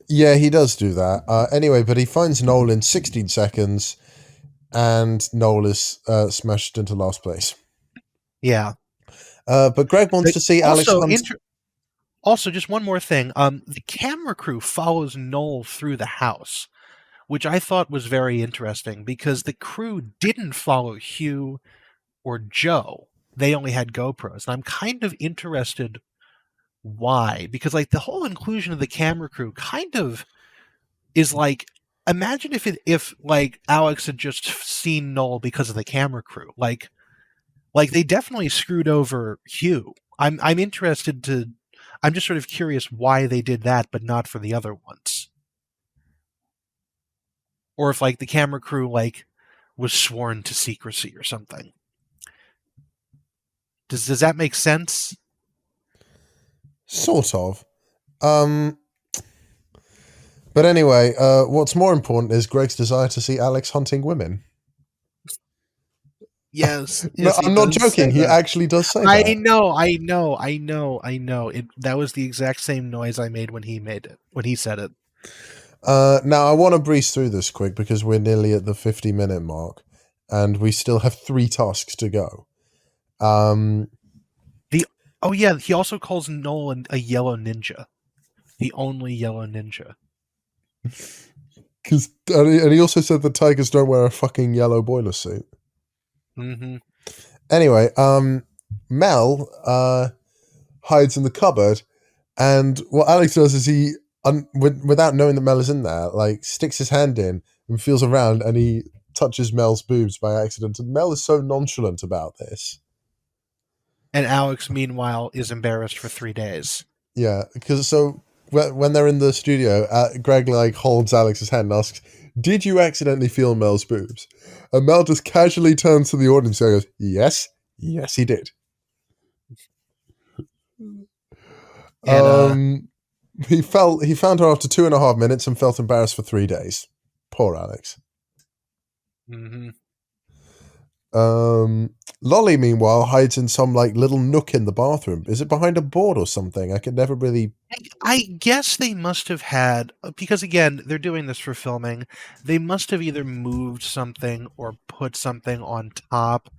Yeah, he does do that. Anyway, but he finds Noel in 16 seconds and Noel is smashed into last place. Yeah. But Greg wants to see Alex hunt. Also, just one more thing. The camera crew follows Noel through the house, which I thought was very interesting because the crew didn't follow Hugh or Joe. They only had GoPros. And I'm kind of interested why. Because like the whole inclusion of the camera crew kind of is like, imagine if like Alex had just seen Noel because of the camera crew. Like they definitely screwed over Hugh. I'm interested to I'm just sort of curious why they did that, but not for the other ones. Or if like the camera crew like was sworn to secrecy or something. Does that make sense? Sort of. But anyway, what's more important is Greg's desire to see Alex hunting women. Yes. No, Yes, he I'm not does say joking. He that. actually does say I that. know. That was the exact same noise I made when he said it. Now, I want to breeze through this quick because we're nearly at the 50-minute mark, and we still have 3 tasks to go. He also calls Nolan a yellow ninja. The only yellow ninja. And he also said that tigers don't wear a fucking yellow boiler suit. Mm-hmm. Anyway, Mel hides in the cupboard, and what Alex does is he, without knowing that Mel is in there, like sticks his hand in and feels around, and he touches Mel's boobs by accident. And Mel is so nonchalant about this. And Alex, meanwhile, is embarrassed for 3 days. Yeah, because when they're in the studio, Greg like holds Alex's hand and asks, "Did you accidentally feel Mel's boobs?" And Mel just casually turns to the audience and goes, "Yes, he did." And He found her after 2.5 minutes and felt embarrassed for 3 days. Poor Alex. mm-hmm. Lolly, meanwhile, hides in some like little nook in the bathroom. Is it behind a board or something? I could never really. I guess they must have had, because again, they're doing this for filming. They must have either moved something or put something on top,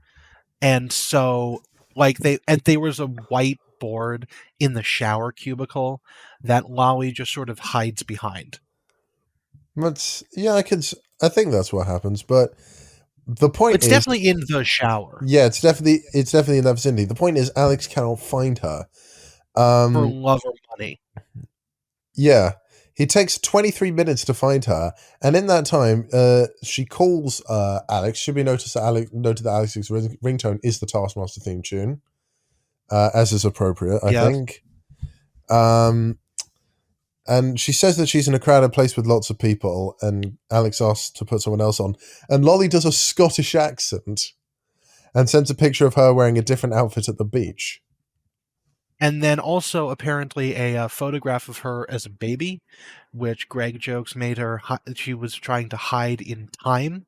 and so like there was a white board in the shower cubicle that Lolly just sort of hides behind. But yeah, I think that's what happens. But the point It's is, definitely in the shower. yeah, it's definitely in that vicinity. The point is, Alex cannot find her. For love or money. Yeah, he takes 23 minutes to find her, and in that time, she calls Alex. Should be noted that Alex's ringtone is the Taskmaster theme tune, as is appropriate, I think. And she says that she's in a crowded place with lots of people, and Alex asks to put someone else on. And Lolly does a Scottish accent and sends a picture of her wearing a different outfit at the beach. And then also apparently a photograph of her as a baby, which Greg jokes made her. She was trying to hide in time.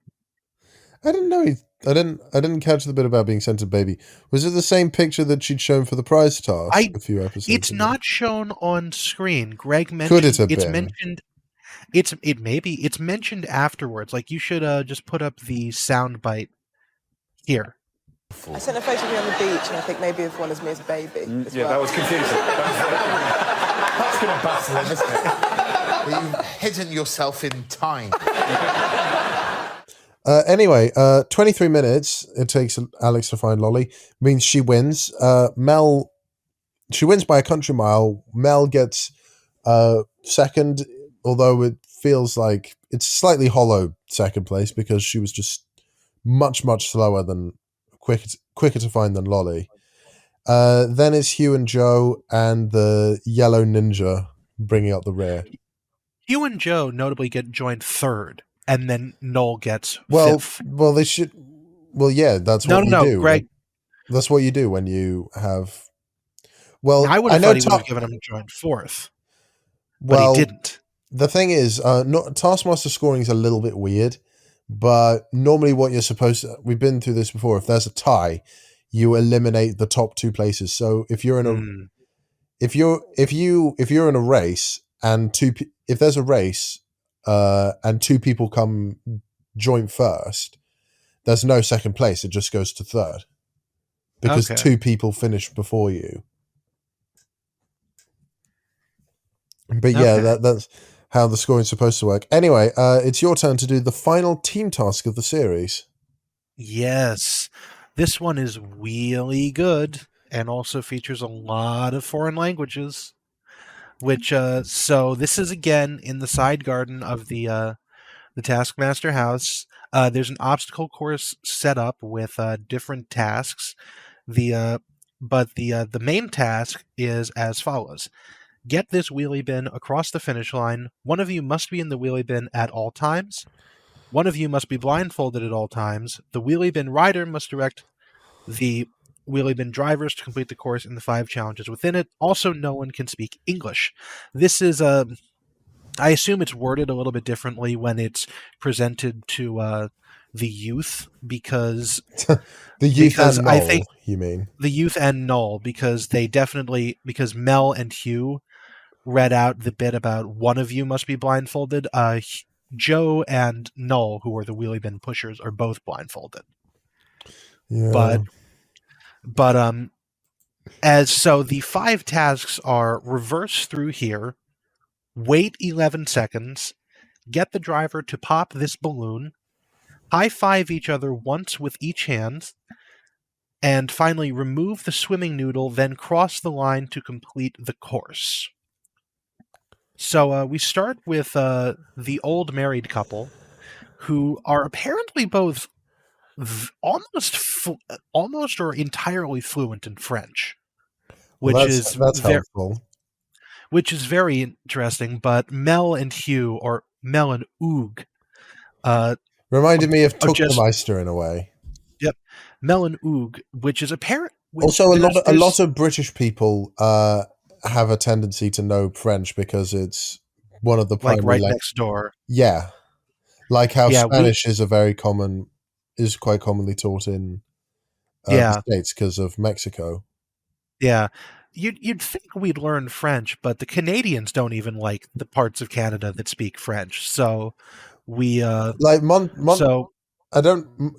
I didn't know. I didn't catch the bit about being sent a baby. Was it the same picture that she'd shown for the prize task a few episodes It's ago? not shown on screen. Greg mentioned. Could it have it's been? mentioned. It's mentioned afterwards. Like you should just put up the sound bite here. I sent a photo of me on the beach, and I think maybe of one as me as a baby. That was confusing. That's been a battle, isn't it? You've hidden yourself in time. Anyway, 23 minutes it takes Alex to find Lolly. Means she wins. She wins by a country mile. Mel gets second, although it feels like it's slightly hollow second place because she was just much slower than quicker to find than Lolly. Then it's Hugh and Joe and the yellow ninja bringing up the rear. Hugh and Joe notably get joined third, and then Noel gets fifth. Well, they should. Well, yeah, that's what you do. Greg. That's what you do when you have. Well, I would have thought he would have given him joined fourth, but he didn't. The thing is, Taskmaster scoring is a little bit weird, but normally what you're supposed to. We've been through this before. If there's a tie, you eliminate the top 2 places. So if you're in a, if you're in a race and if there's a race, and 2 people come joint first, there's no second place. It just goes to third because 2 people finished before you. But yeah, Okay. that's how the scoring's supposed to work. Anyway, it's your turn to do the final team task of the series. Yes. This one is really good and also features a lot of foreign languages. Which so this is again in the side garden of the Taskmaster house. There's an obstacle course set up with different tasks. The main task is as follows: get this wheelie bin across the finish line. One of you must be in the wheelie bin at all times. One of you must be blindfolded at all times. The wheelie bin rider must direct the wheelie bin drivers to complete the course and the 5 challenges within it. Also, no one can speak English. This is I assume it's worded a little bit differently when it's presented to the youth because The youth and I think Noel, you mean? the youth and Null because because Mel and Hugh read out the bit about one of you must be blindfolded. Joe and Null, who are the wheelie bin pushers, are both blindfolded. Yeah. But as so the 5 tasks are reverse through here, wait 11 seconds, get the driver to pop this balloon, high-five each other once with each hand, and finally remove the swimming noodle, then cross the line to complete the course. So we start with the old married couple, who are apparently both almost or entirely fluent in French, Well, that's helpful. which is very interesting. But Mel and Hugh, or Mel and Oog, Reminded me of are just Taskmaster in a way. yep, Mel and Oog, which is apparent. Which Also, there's a lot of British people have a tendency to know French because it's one of the like primary right next door. Yeah, like how Yeah, Spanish is quite commonly taught in the yeah, States because of Mexico. yeah. You'd think we'd learn French, but the Canadians don't even like the parts of Canada that speak French. So we Like so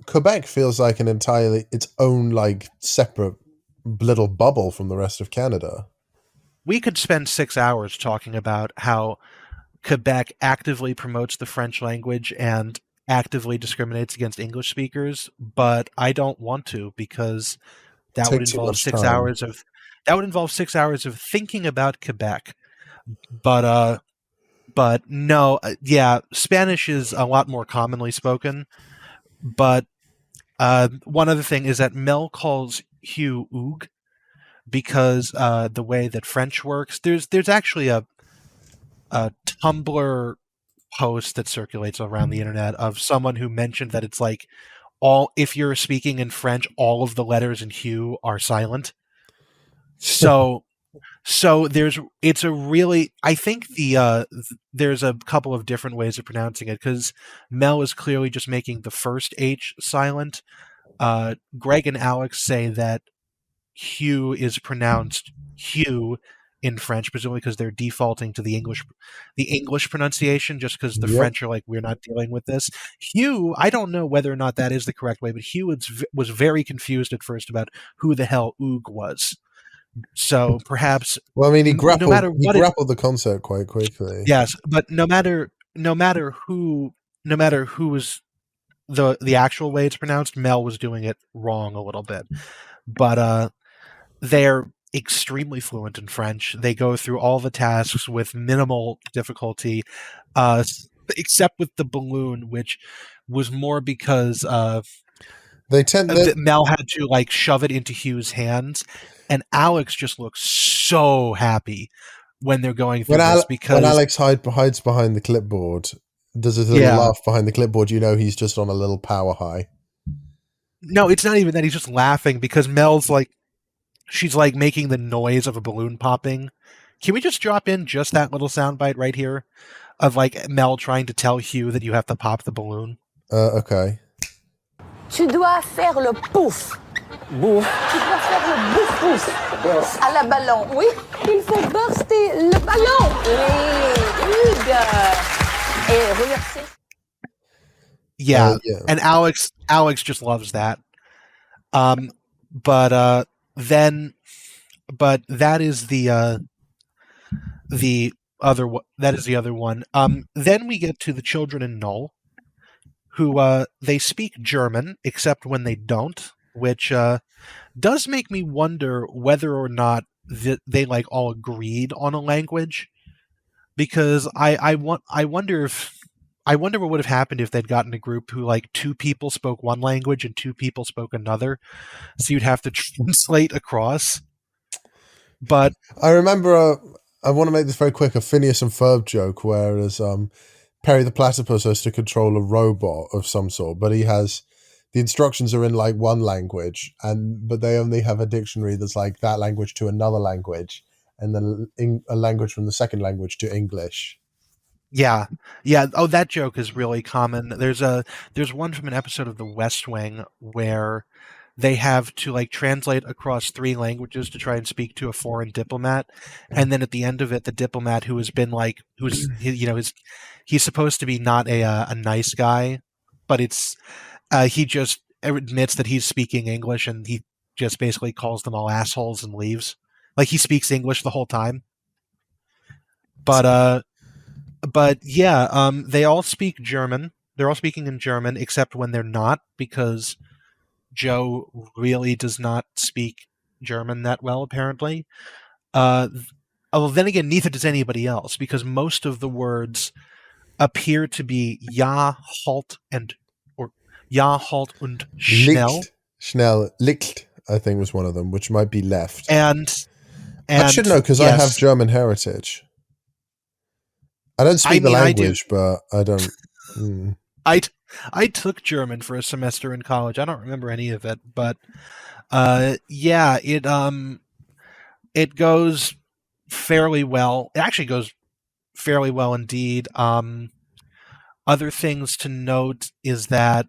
Quebec feels like an entirely its own like separate little bubble from the rest of Canada. we could spend 6 hours talking about how Quebec actively promotes the French language and actively discriminates against English speakers, but I don't want to because that would Take too involve much 6 hours time. of thinking about Quebec. But no, yeah, Spanish is a lot more commonly spoken. But one other thing is that Mel calls Hugh Oog because the way that French works. There's actually a Tumblr post that circulates around the internet of someone who mentioned that it's like if you're speaking in French, all of the letters in Hugh are silent. So it's a really I think there's a couple of different ways of pronouncing it because Mel is clearly just making the first H silent. Greg and Alex say that Hugh is pronounced Hugh in French, presumably because they're defaulting to the English pronunciation, just because the Yep. French are like, we're not dealing with this. Hugh, I don't know whether or not that is the correct way, but Hugh was very confused at first about who the hell Oog was. So perhaps Well, I mean, no matter he what it grappled the concept quite quickly. yes, but no matter who was the actual way it's pronounced, Mel was doing it wrong a little bit. But they're extremely fluent in French. They go through all the tasks with minimal difficulty, except with the balloon, which was more because They tend that Mel had to like shove it into Hugh's hands, and Alex just looks so happy when they're going through this when because Alex hides behind the clipboard, does his little yeah, laugh behind the clipboard. You know he's just on a little power high. no, it's not even that. He's just laughing because Mel's like, she's like making the noise of a balloon popping. Can we just drop in just that little soundbite right here of like Mel trying to tell Hugh that you have to pop the balloon? Okay. Tu dois faire le pouf. Bouf. Tu dois faire le bouf pouf. À la ballon. Oui, il faut burster le ballon. Oui, Hugues. Et remercier. Yeah, Yeah. and Alex just loves that. But that is the that is the other one. Then we get to the children in Null, who they speak German, except when they don't, which does make me wonder whether or not they like all agreed on a language, because I wonder what would have happened if they'd gotten a group who like 2 people spoke one language and 2 people spoke another, so you'd have to translate across. But I remember, I want to make this very quick, a Phineas and Ferb joke, whereas Perry the Platypus has to control a robot of some sort, but the instructions are in like one language, but they only have a dictionary that's like that language to another language, and then a language from the second language to English. yeah. Oh, that joke is really common. There's one from an episode of The West Wing where they have to like translate across 3 languages to try and speak to a foreign diplomat, and then at the end of it, the diplomat he's supposed to be not a nice guy, but he just admits that he's speaking English, and he just basically calls them all assholes and leaves. Like he speaks English the whole time. But yeah, they all speak German. They're all speaking in German, except when they're not, because Joe really does not speak German that well, apparently. Then again, neither does anybody else, because most of the words appear to be ja, halt, and schnell. Licht, schnell, licht, I think was one of them, which might be left. And I should know, because yes, I have German heritage. I don't speak the language, but I don't. I took German for a semester in college. I don't remember any of it, but yeah, it goes fairly well. It actually goes fairly well indeed. Other things to note is that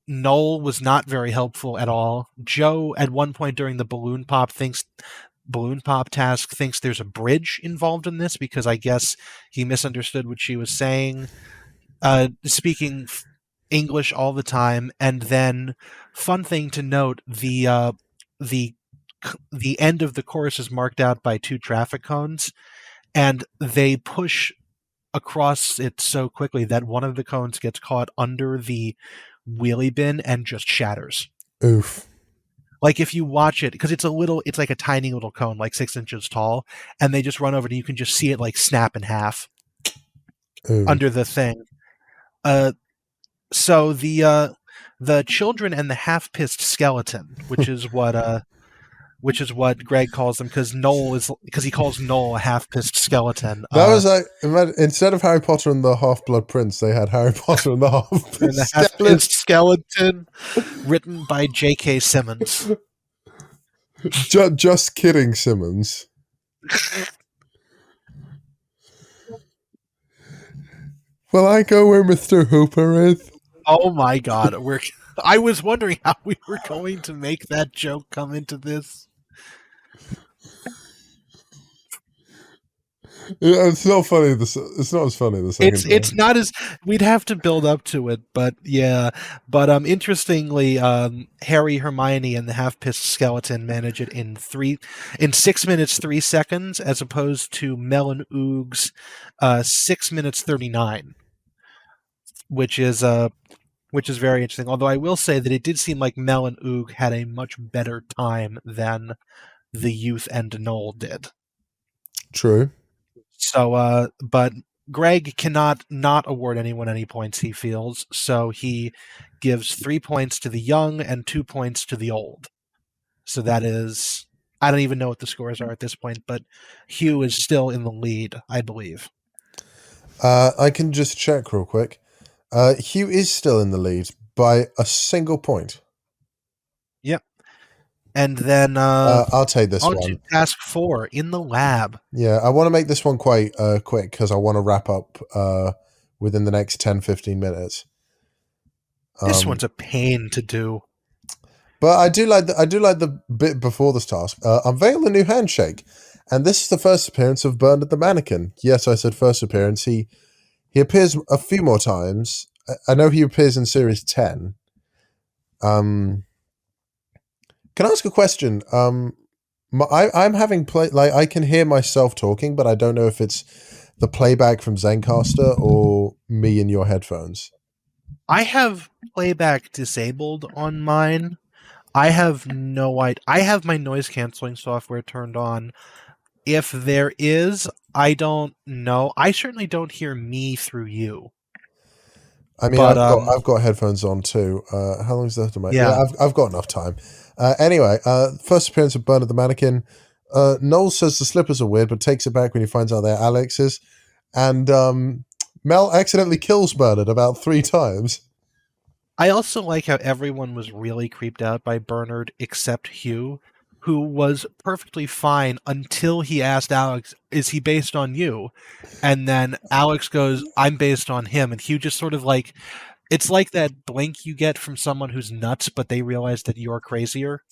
Noel was not very helpful at all. Joe, at one point during the balloon pop task, thinks there's a bridge involved in this, because I guess he misunderstood what she was saying. Speaking English all the time, and then fun thing to note: the end of the course is marked out by 2 traffic cones, and they push across it so quickly that one of the cones gets caught under the wheelie bin and just shatters. Oof. Like if you watch it, because it's like a tiny little cone, like 6 inches tall, and they just run over it, and you can just see it like snap in half. Ooh. Under the thing. So the children and the half-pissed skeleton, which is what Greg calls them, because he calls Noel a half-pissed skeleton. That was like, instead of Harry Potter and the Half-Blood Prince, they had Harry Potter and the Half-Pissed Skeleton, written by J.K. Simmons. Just kidding, Simmons. Will I go where Mr. Hooper is? Oh my God! I was wondering how we were going to make that joke come into this. Yeah, it's not funny. It's not as funny the second time. It's not as, we'd have to build up to it, but yeah. But interestingly, Harry, Hermione, and the half-pissed skeleton manage it in 6 minutes 3 seconds, as opposed to Mel and Oog's 6 minutes 39, which is very interesting. Although I will say that it did seem like Mel and Oog had a much better time than the youth and Noel did. True. So, but Greg cannot not award anyone any points he feels, so he gives 3 points to the young and 2 points to the old. So that is, I don't even know what the scores are at this point, but Hugh is still in the lead, I believe. I can just check real quick. Hugh is still in the lead by a single point. Yep. And then I'll take this on one. to task 4, in the lab. Yeah, I want to make this one quite quick, because I want to wrap up within the next 10-15 minutes. This one's a pain to do. But I do like the bit before this task. Unveil the new handshake. And this is the first appearance of Bernard the Mannequin. Yes, I said first appearance. He appears a few more times. I know he appears in series 10. Can I ask a question? I'm having I can hear myself talking, but I don't know if it's the playback from Zencaster or me in your headphones. I have playback disabled on mine. I have no idea. I have my noise canceling software turned on. If there is, I don't know. I certainly don't hear me through you. I mean, But I've got headphones on too. How long is left of my? Yeah. I've got enough time. Anyway, first appearance of Bernard the Mannequin. Noel says the slippers are weird, but takes it back when he finds out they're Alex's. And Mel accidentally kills Bernard about 3 times. I also like how everyone was really creeped out by Bernard except Hugh, who was perfectly fine until he asked Alex, "Is he based on you?" And then Alex goes, "I'm based on him." And Hugh just sort of like, it's like that blink you get from someone who's nuts, but they realize that you're crazier.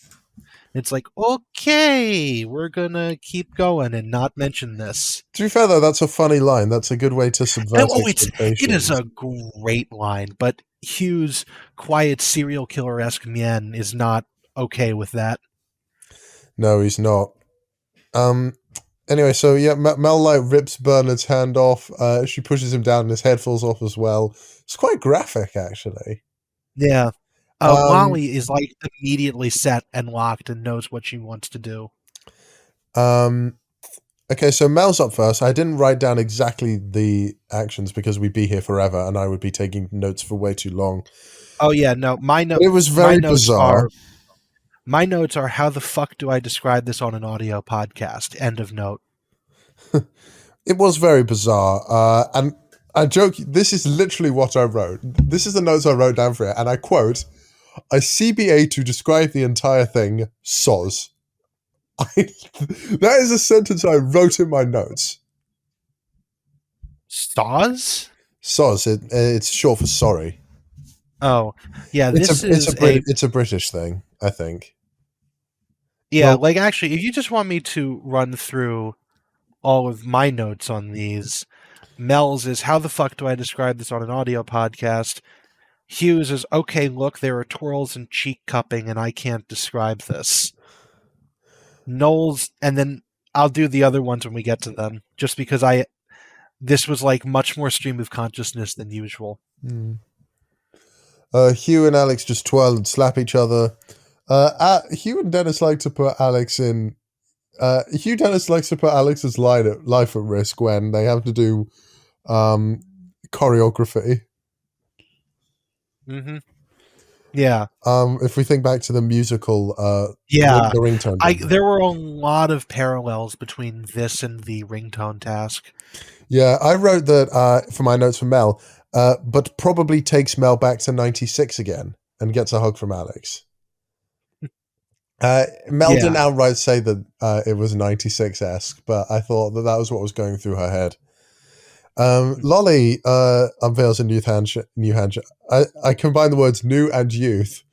It's like, okay, we're gonna keep going and not mention this. To be fair, though, that's a funny line. That's a good way to subvert expectations. It is a great line, but Hugh's quiet serial killer-esque mien is not okay with that. No, he's not. Anyway, so yeah, Mel rips Bernard's hand off. She pushes him down, and his head falls off as well. It's quite graphic, actually. Yeah. Molly is like immediately set and locked and knows what she wants to do. Okay, so Mel's up first. I didn't write down exactly the actions because we'd be here forever, and I would be taking notes for way too long. Oh yeah, no, It was very bizarre. My notes are, how the fuck do I describe this on an audio podcast? End of note. It was very bizarre. And I joke, this is literally what I wrote. This is the notes I wrote down for it. And I quote, I CBA to describe the entire thing, soz. That is a sentence I wrote in my notes. Stars? Soz, it's short for sorry. Oh, yeah, it's a British thing, I think. Yeah, well, like actually, if you just want me to run through all of my notes on these, Mel's is, how the fuck do I describe this on an audio podcast? Hughes is, okay, look, there are twirls and cheek cupping, and I can't describe this. Noel's, and then I'll do the other ones when we get to them, just because this was like much more stream of consciousness than usual. Hugh and Alex just twirl and slap each other. Hugh and Dennis like to put Alex in. Hugh Dennis likes to put Alex's life at risk when they have to do choreography. Mm-hmm. Yeah. If we think back to the musical, the ringtone. There were a lot of parallels between this and the ringtone task. Yeah, I wrote that for my notes from Mel, but probably takes Mel back to 96 again and gets a hug from Alex. Mel didn't outright say that it was 96-esque, but I thought that was what was going through her head. Lolly unveils a new handshake. I combine the words new and youth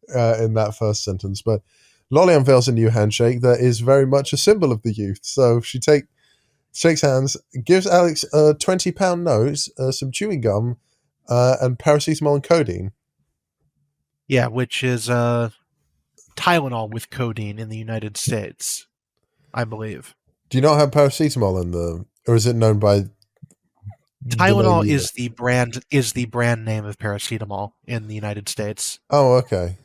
in that first sentence, but Lolly unveils a new handshake that is very much a symbol of the youth. So she shakes hands, gives Alex a £20 note, some chewing gum, and paracetamol and codeine. Yeah, which is Tylenol with codeine in the United States, I believe. Do you not have paracetamol or is it known by? Tylenol is the brand name of paracetamol in the United States. Oh, okay.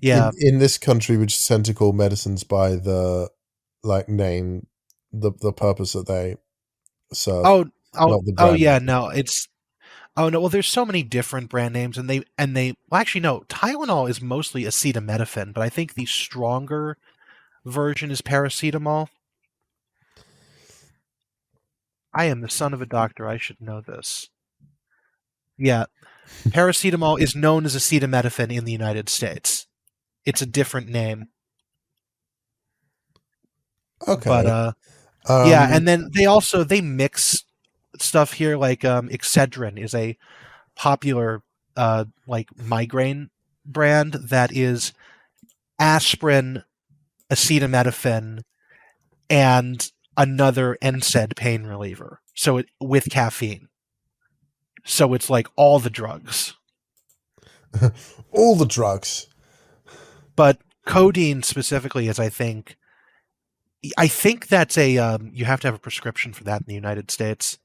Yeah. In this country, we just tend to call medicines by the name, the purpose that they serve. Yeah, no, it's. Oh no, well, there's so many different brand names, and they well, actually no, Tylenol is mostly acetaminophen, but I think the stronger version is paracetamol. I am the son of a doctor. I should know this. Yeah, paracetamol is known as acetaminophen in the United States. It's a different name. Okay. But yeah, and then they mix stuff here, like Excedrin is a popular migraine brand that is aspirin, acetaminophen, and another NSAID pain reliever. So with caffeine. So it's like all the drugs. All the drugs. But Codeine specifically is, I think that's a you have to have a prescription for that in the United States.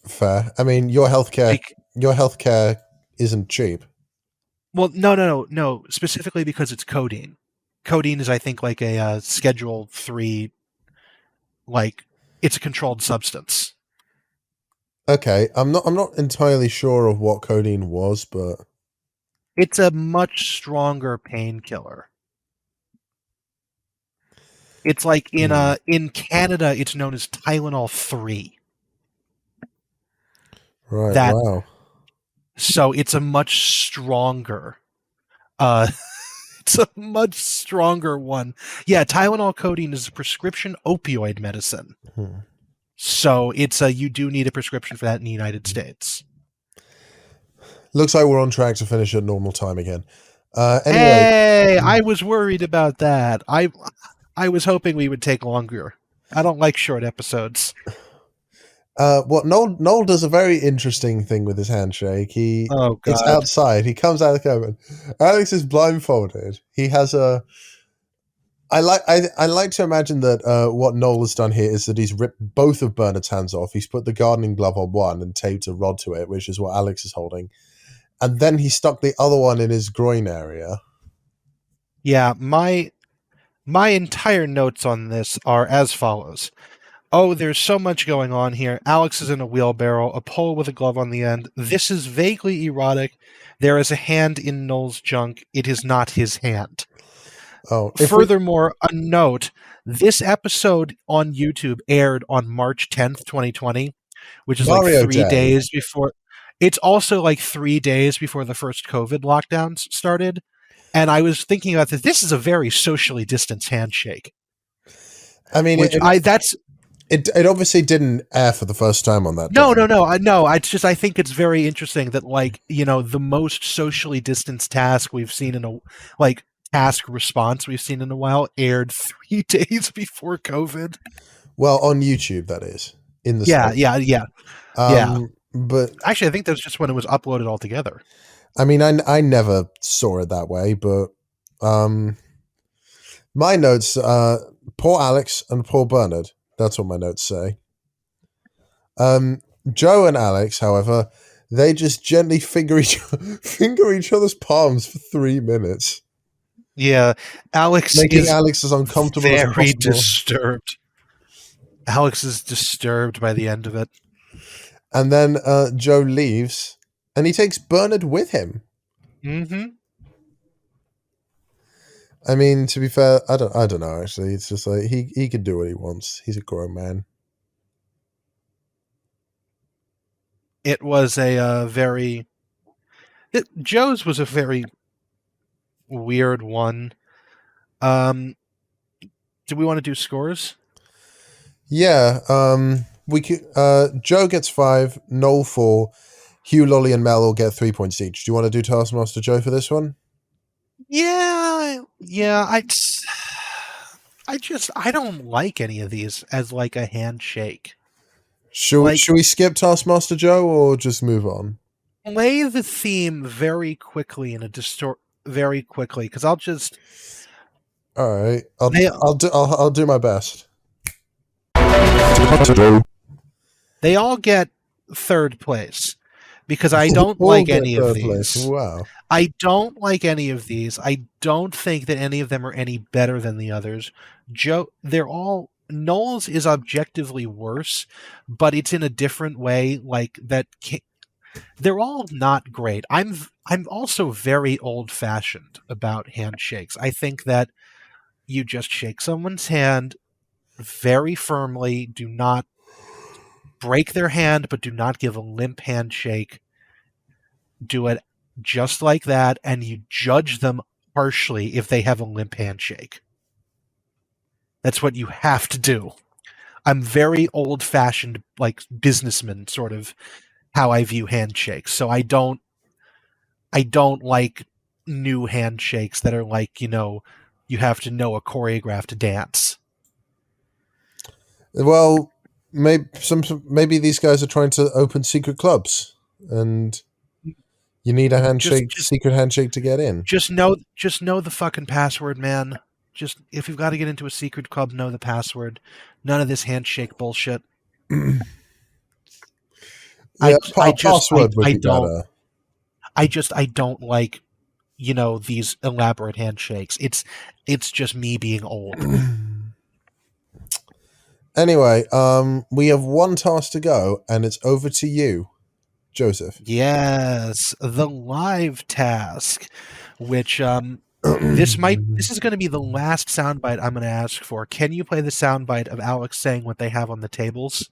Fair. I mean, your healthcare isn't cheap. Well, no. Specifically because it's codeine. Codeine is, I think, like a Schedule 3, like it's a controlled substance. Okay, I'm not entirely sure of what codeine was, but It's a much stronger painkiller. It's like in Canada, it's known as Tylenol 3. right. Wow. So it's a much stronger. It's a much stronger one. Yeah, Tylenol codeine is a prescription opioid medicine. So it's you do need a prescription for that in the United States. Looks like we're on track to finish at normal time again. Anyway, Hey, I was worried about that. I was hoping we would take longer. I don't like short episodes. what Noel does a very interesting thing with his handshake. Oh, God. It's outside. He comes out of the cabin. Alex is blindfolded. He has a. I like to imagine that what Noel has done here is that he's ripped both of Bernard's hands off. He's put the gardening glove on one and taped a rod to it, which is what Alex is holding, and then he stuck the other one in his groin area. Yeah, my entire notes on this are as follows. Oh, there's so much going on here. Alex is in a wheelbarrow, a pole with a glove on the end. This is vaguely erotic. There is a hand in Noel's junk. It is not his hand. Oh, Furthermore, a note, this episode on YouTube aired on March 10th, 2020, which is Mario like 3 Day. days before. It's also like 3 days before the first COVID lockdowns started. And I was thinking about this. This is a very socially distanced handshake. I mean, Which it obviously didn't air for the first time on that. No. It's just, I think it's very interesting that, like, you know, the most socially distanced task we've seen in a task response we've seen in a while aired 3 days before COVID. Well, on YouTube, that is. In the Yeah. But actually, I think that's just when it was uploaded altogether. I mean, I never saw it that way, but my notes, poor Alex and poor Bernard. That's what my notes say. Joe and Alex, however, they just gently finger each other's palms for 3 minutes. Yeah, making Alex as uncomfortable as possible. Very disturbed. Alex is disturbed by the end of it. And then Joe leaves, and he takes Bernard with him. Mm-hmm. I mean, to be fair, I don't know. Actually, it's just like he can do what he wants. He's a grown man. It was Joe's was a very weird one. Do we want to do scores? Yeah. We could. Joe gets 5, Noel 4, Hugh, Lolly, and Mel all get 3 points each. Do you want to do Taskmaster Joe for this one? Yeah. I don't like any of these as like a handshake. Should we skip Taskmaster Joe or just move on? Play the theme very quickly very quickly, because I'll just. All right, I'll do my best. They all get 3rd place because I don't like any of these. Wow. I don't like any of these. I don't think that any of them are any better than the others. Noel's is objectively worse, but it's in a different way. Like that, they're all not great. I'm also very old-fashioned about handshakes. I think that you just shake someone's hand very firmly. Do not break their hand, but do not give a limp handshake. Do it just like that, and you judge them harshly if they have a limp handshake. That's what you have to do. I'm very old-fashioned, like businessman sort of how I view handshakes. So I don't like new handshakes that are like, you know, you have to know a choreographed dance. Well, maybe these guys are trying to open secret clubs, and You need a handshake, Just- secret handshake to get in. Just know the fucking password, man. Just if you've got to get into a secret club, know the password. None of this handshake bullshit. Yeah, password would be better. I don't like, these elaborate handshakes. It's just me being old. Anyway, we have one task to go, and it's over to you, Joseph. Yes, the live task, which this is going to be the last soundbite I'm going to ask for. Can you play the soundbite of Alex saying what they have on the tables?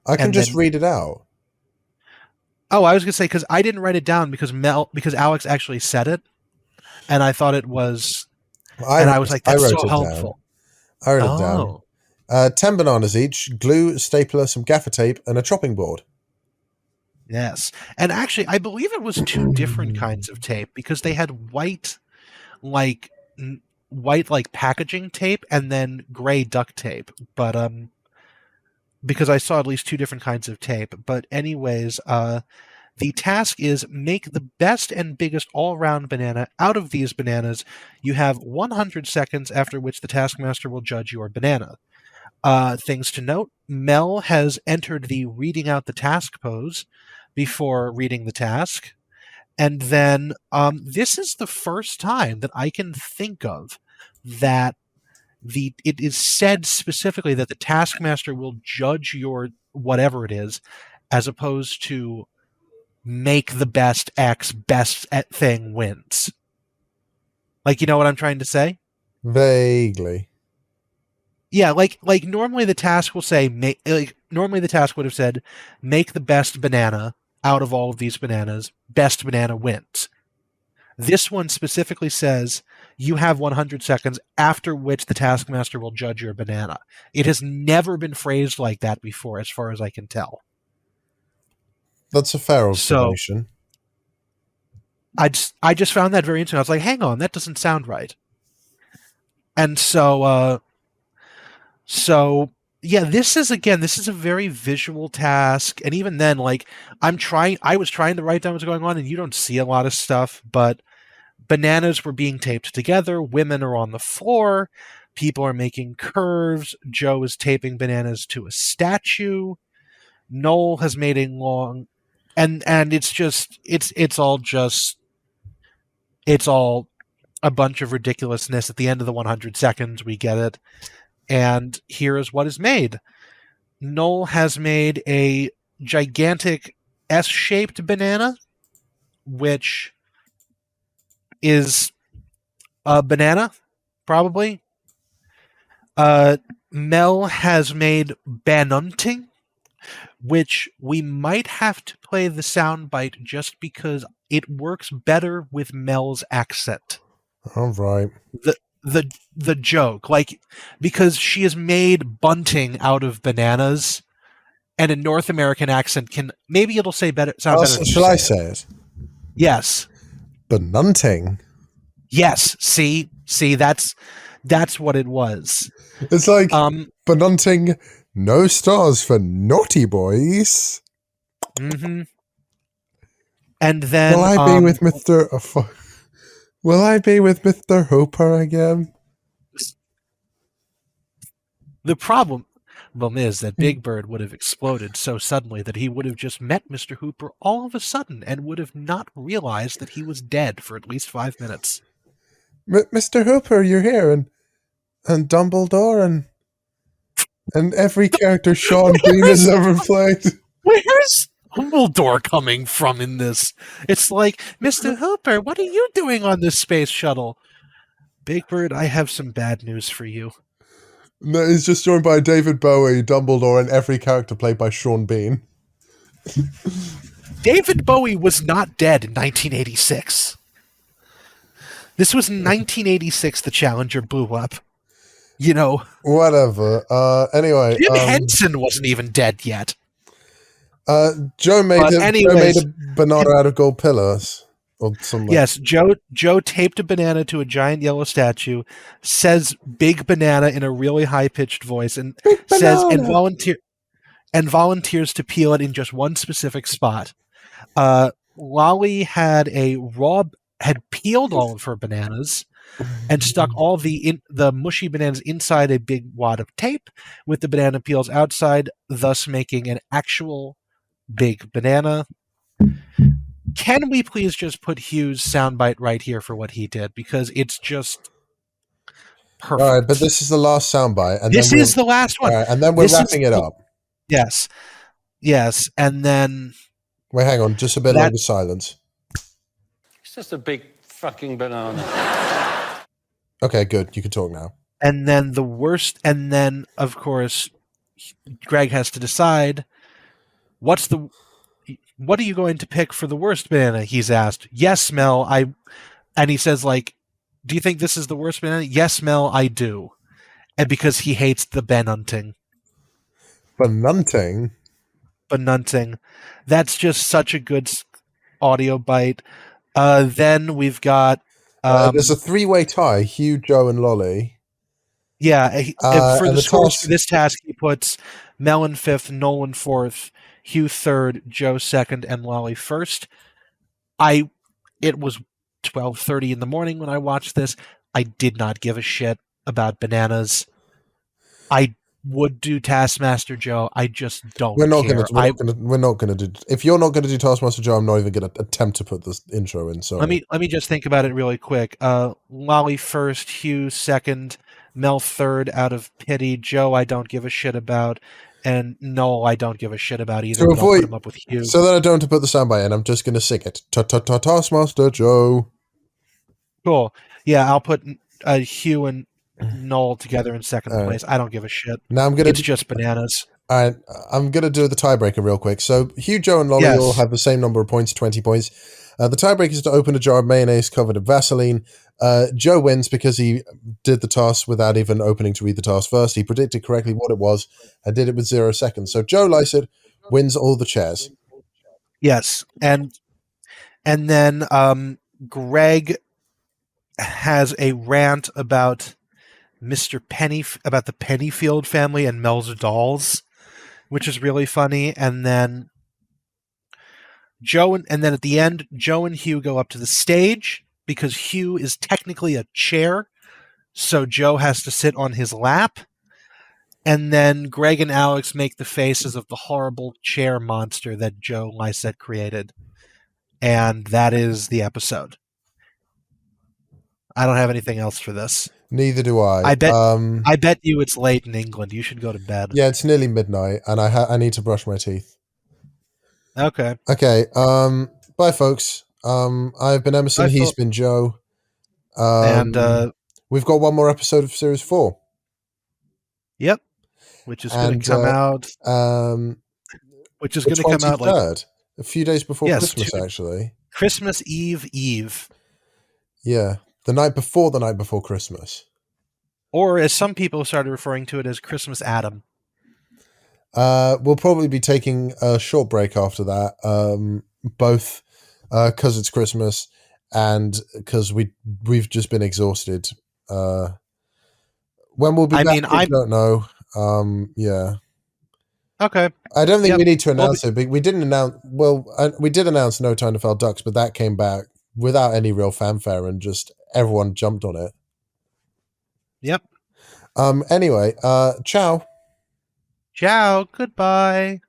I can just read it out. Oh, I was going to say, because I didn't write it down because Alex actually said it, and I thought it was, I was like, that's so helpful. I wrote it down. 10 bananas each, glue, stapler, some gaffer tape, and a chopping board. Yes. And actually, I believe it was 2 different kinds of tape, because they had white packaging tape and then gray duct tape. But because I saw at least 2 different kinds of tape. But anyways, the task is make the best and biggest all-round banana out of these bananas. You have 100 seconds, after which the Taskmaster will judge your banana. Things to note, Mel has entered the reading out the task pose before reading the task. And then this is the first time that I can think of that it is said specifically that the Taskmaster will judge your whatever it is, as opposed to make the best X best at thing wins. Like, you know what I'm trying to say? Vaguely. Yeah, like normally the task will say, normally the task would have said, make the best banana out of all of these bananas, best banana wins. This one specifically says, you have 100 seconds, after which the Taskmaster will judge your banana. It has never been phrased like that before, as far as I can tell. That's a fair observation. So, I just found that very interesting. I was like, hang on, that doesn't sound right. And so yeah, this is a very visual task. And even then, I was trying to write down what's going on, and you don't see a lot of stuff, but bananas were being taped together. Women are on the floor. People are making curves. Joe is taping bananas to a statue. Noel has made a long, and it's all a bunch of ridiculousness. At the end of the 100 seconds, we get it. And here is what is made. Noel has made a gigantic S-shaped banana, which is a banana, probably. Mel has made banunting, which we might have to play the soundbite just because it works better with Mel's accent. All right. The joke, because she has made bunting out of bananas, and a North American accent maybe it'll sound better. Shall I say it? Yes. Banunting. Yes. See, that's what it was. It's like banunting. No stars for naughty boys. Mm-hmm. And then Will I be with Mr. Will I be with Mr. Hooper again? The problem is that Big Bird would have exploded so suddenly that he would have just met Mr. Hooper all of a sudden and would have not realized that he was dead for at least 5 minutes. Mr. Hooper, you're here, and Dumbledore, and every character Sean Bean has ever played. Where's Dumbledore coming from in this? It's like, Mr. Hooper, what are you doing on this space shuttle? Big Bird, I have some bad news for you. No, he's just joined by David Bowie, Dumbledore, and every character played by Sean Bean. David Bowie was not dead in 1986. This was in 1986 the Challenger blew up. Whatever. Anyway. Jim Henson wasn't even dead yet. Joe made a banana out of gold pillars. Or something. Yes, Joe taped a banana to a giant yellow statue, says "big banana" in a really high-pitched voice, and says volunteers to peel it in just one specific spot. Lolly had peeled all of her bananas and stuck all the mushy bananas inside a big wad of tape with the banana peels outside, thus making an actual big banana. Can we please just put Hugh's soundbite right here for what he did? Because it's just perfect. All right, but this is the last soundbite. And This then is the last one. All right, and then we're wrapping it up. Yes. Yes. And then... Wait, hang on. Just a bit longer silence. It's just a big fucking banana. Okay, good. You can talk now. And then the worst... And then, of course, Greg has to decide, what are you going to pick for the worst banana? He's asked. Yes, Mel, and he says, like, do you think this is the worst banana? Yes, Mel, I do. And because he hates the benunting. Benunting? Benunting. That's just such a good audio bite. Then we've got... there's a three-way tie. Hugh, Joe, and Lolly. Yeah, for and the scores task- for this task, he puts Mel in 5th, Nolan 4th, Hugh 3rd, Joe 2nd, and Lolly 1st. It was 12:30 in the morning when I watched this. I did not give a shit about bananas. I would do Taskmaster Joe. I just don't care. We're not gonna do. If you're not gonna do Taskmaster Joe, I'm not even gonna attempt to put this intro in. So let me just think about it really quick. Lolly 1st, Hugh 2nd, Mel 3rd out of pity. Joe, I don't give a shit about, and Noel, I don't give a shit about either. To I'll put him up with Hugh. So that I don't have to put the soundbite in, I'm just gonna sing it. Taskmaster Joe. Cool. Yeah, I'll put Hugh and Noel together in 2nd place. I don't give a shit. Now it's just bananas. All right, I'm going to do the tiebreaker real quick. So Hugh, Joe, and Lolly all have the same number of points, 20 points. The tiebreaker is to open a jar of mayonnaise covered in Vaseline. Joe wins because he did the task without even opening to read the task first. He predicted correctly what it was and did it with 0 seconds. So Joe Lysett wins all the chairs. Yes, and then Greg has a rant about about the Pennyfield family and Mel's dolls, which is really funny. And then at the end, Joe and Hugh go up to the stage because Hugh is technically a chair, so Joe has to sit on his lap. And then Greg and Alex make the faces of the horrible chair monster that Joe Lysett created. And that is the episode. I don't have anything else for this. Neither do I. I bet you it's late in England. You should go to bed. Yeah, it's nearly midnight, and I need to brush my teeth. Okay. Okay. Bye, folks. I've been Emerson. He's been Joe. And we've got one more episode of Series 4. Yep. Which is going to come out. Which is going to come out like a few days before Christmas, actually. Christmas Eve. Yeah. The night before Christmas. Or as some people started referring to it as Christmas Adam. We'll probably be taking a short break after that. Both because it's Christmas and because we've just been exhausted. When we'll be back, I don't know. Yeah. Okay. I don't think we need to announce it, but we didn't announce. Well, we did announce No Time to Fell Ducks, but that came back without any real fanfare and just everyone jumped on it. Yep. Anyway, ciao. Ciao. Goodbye.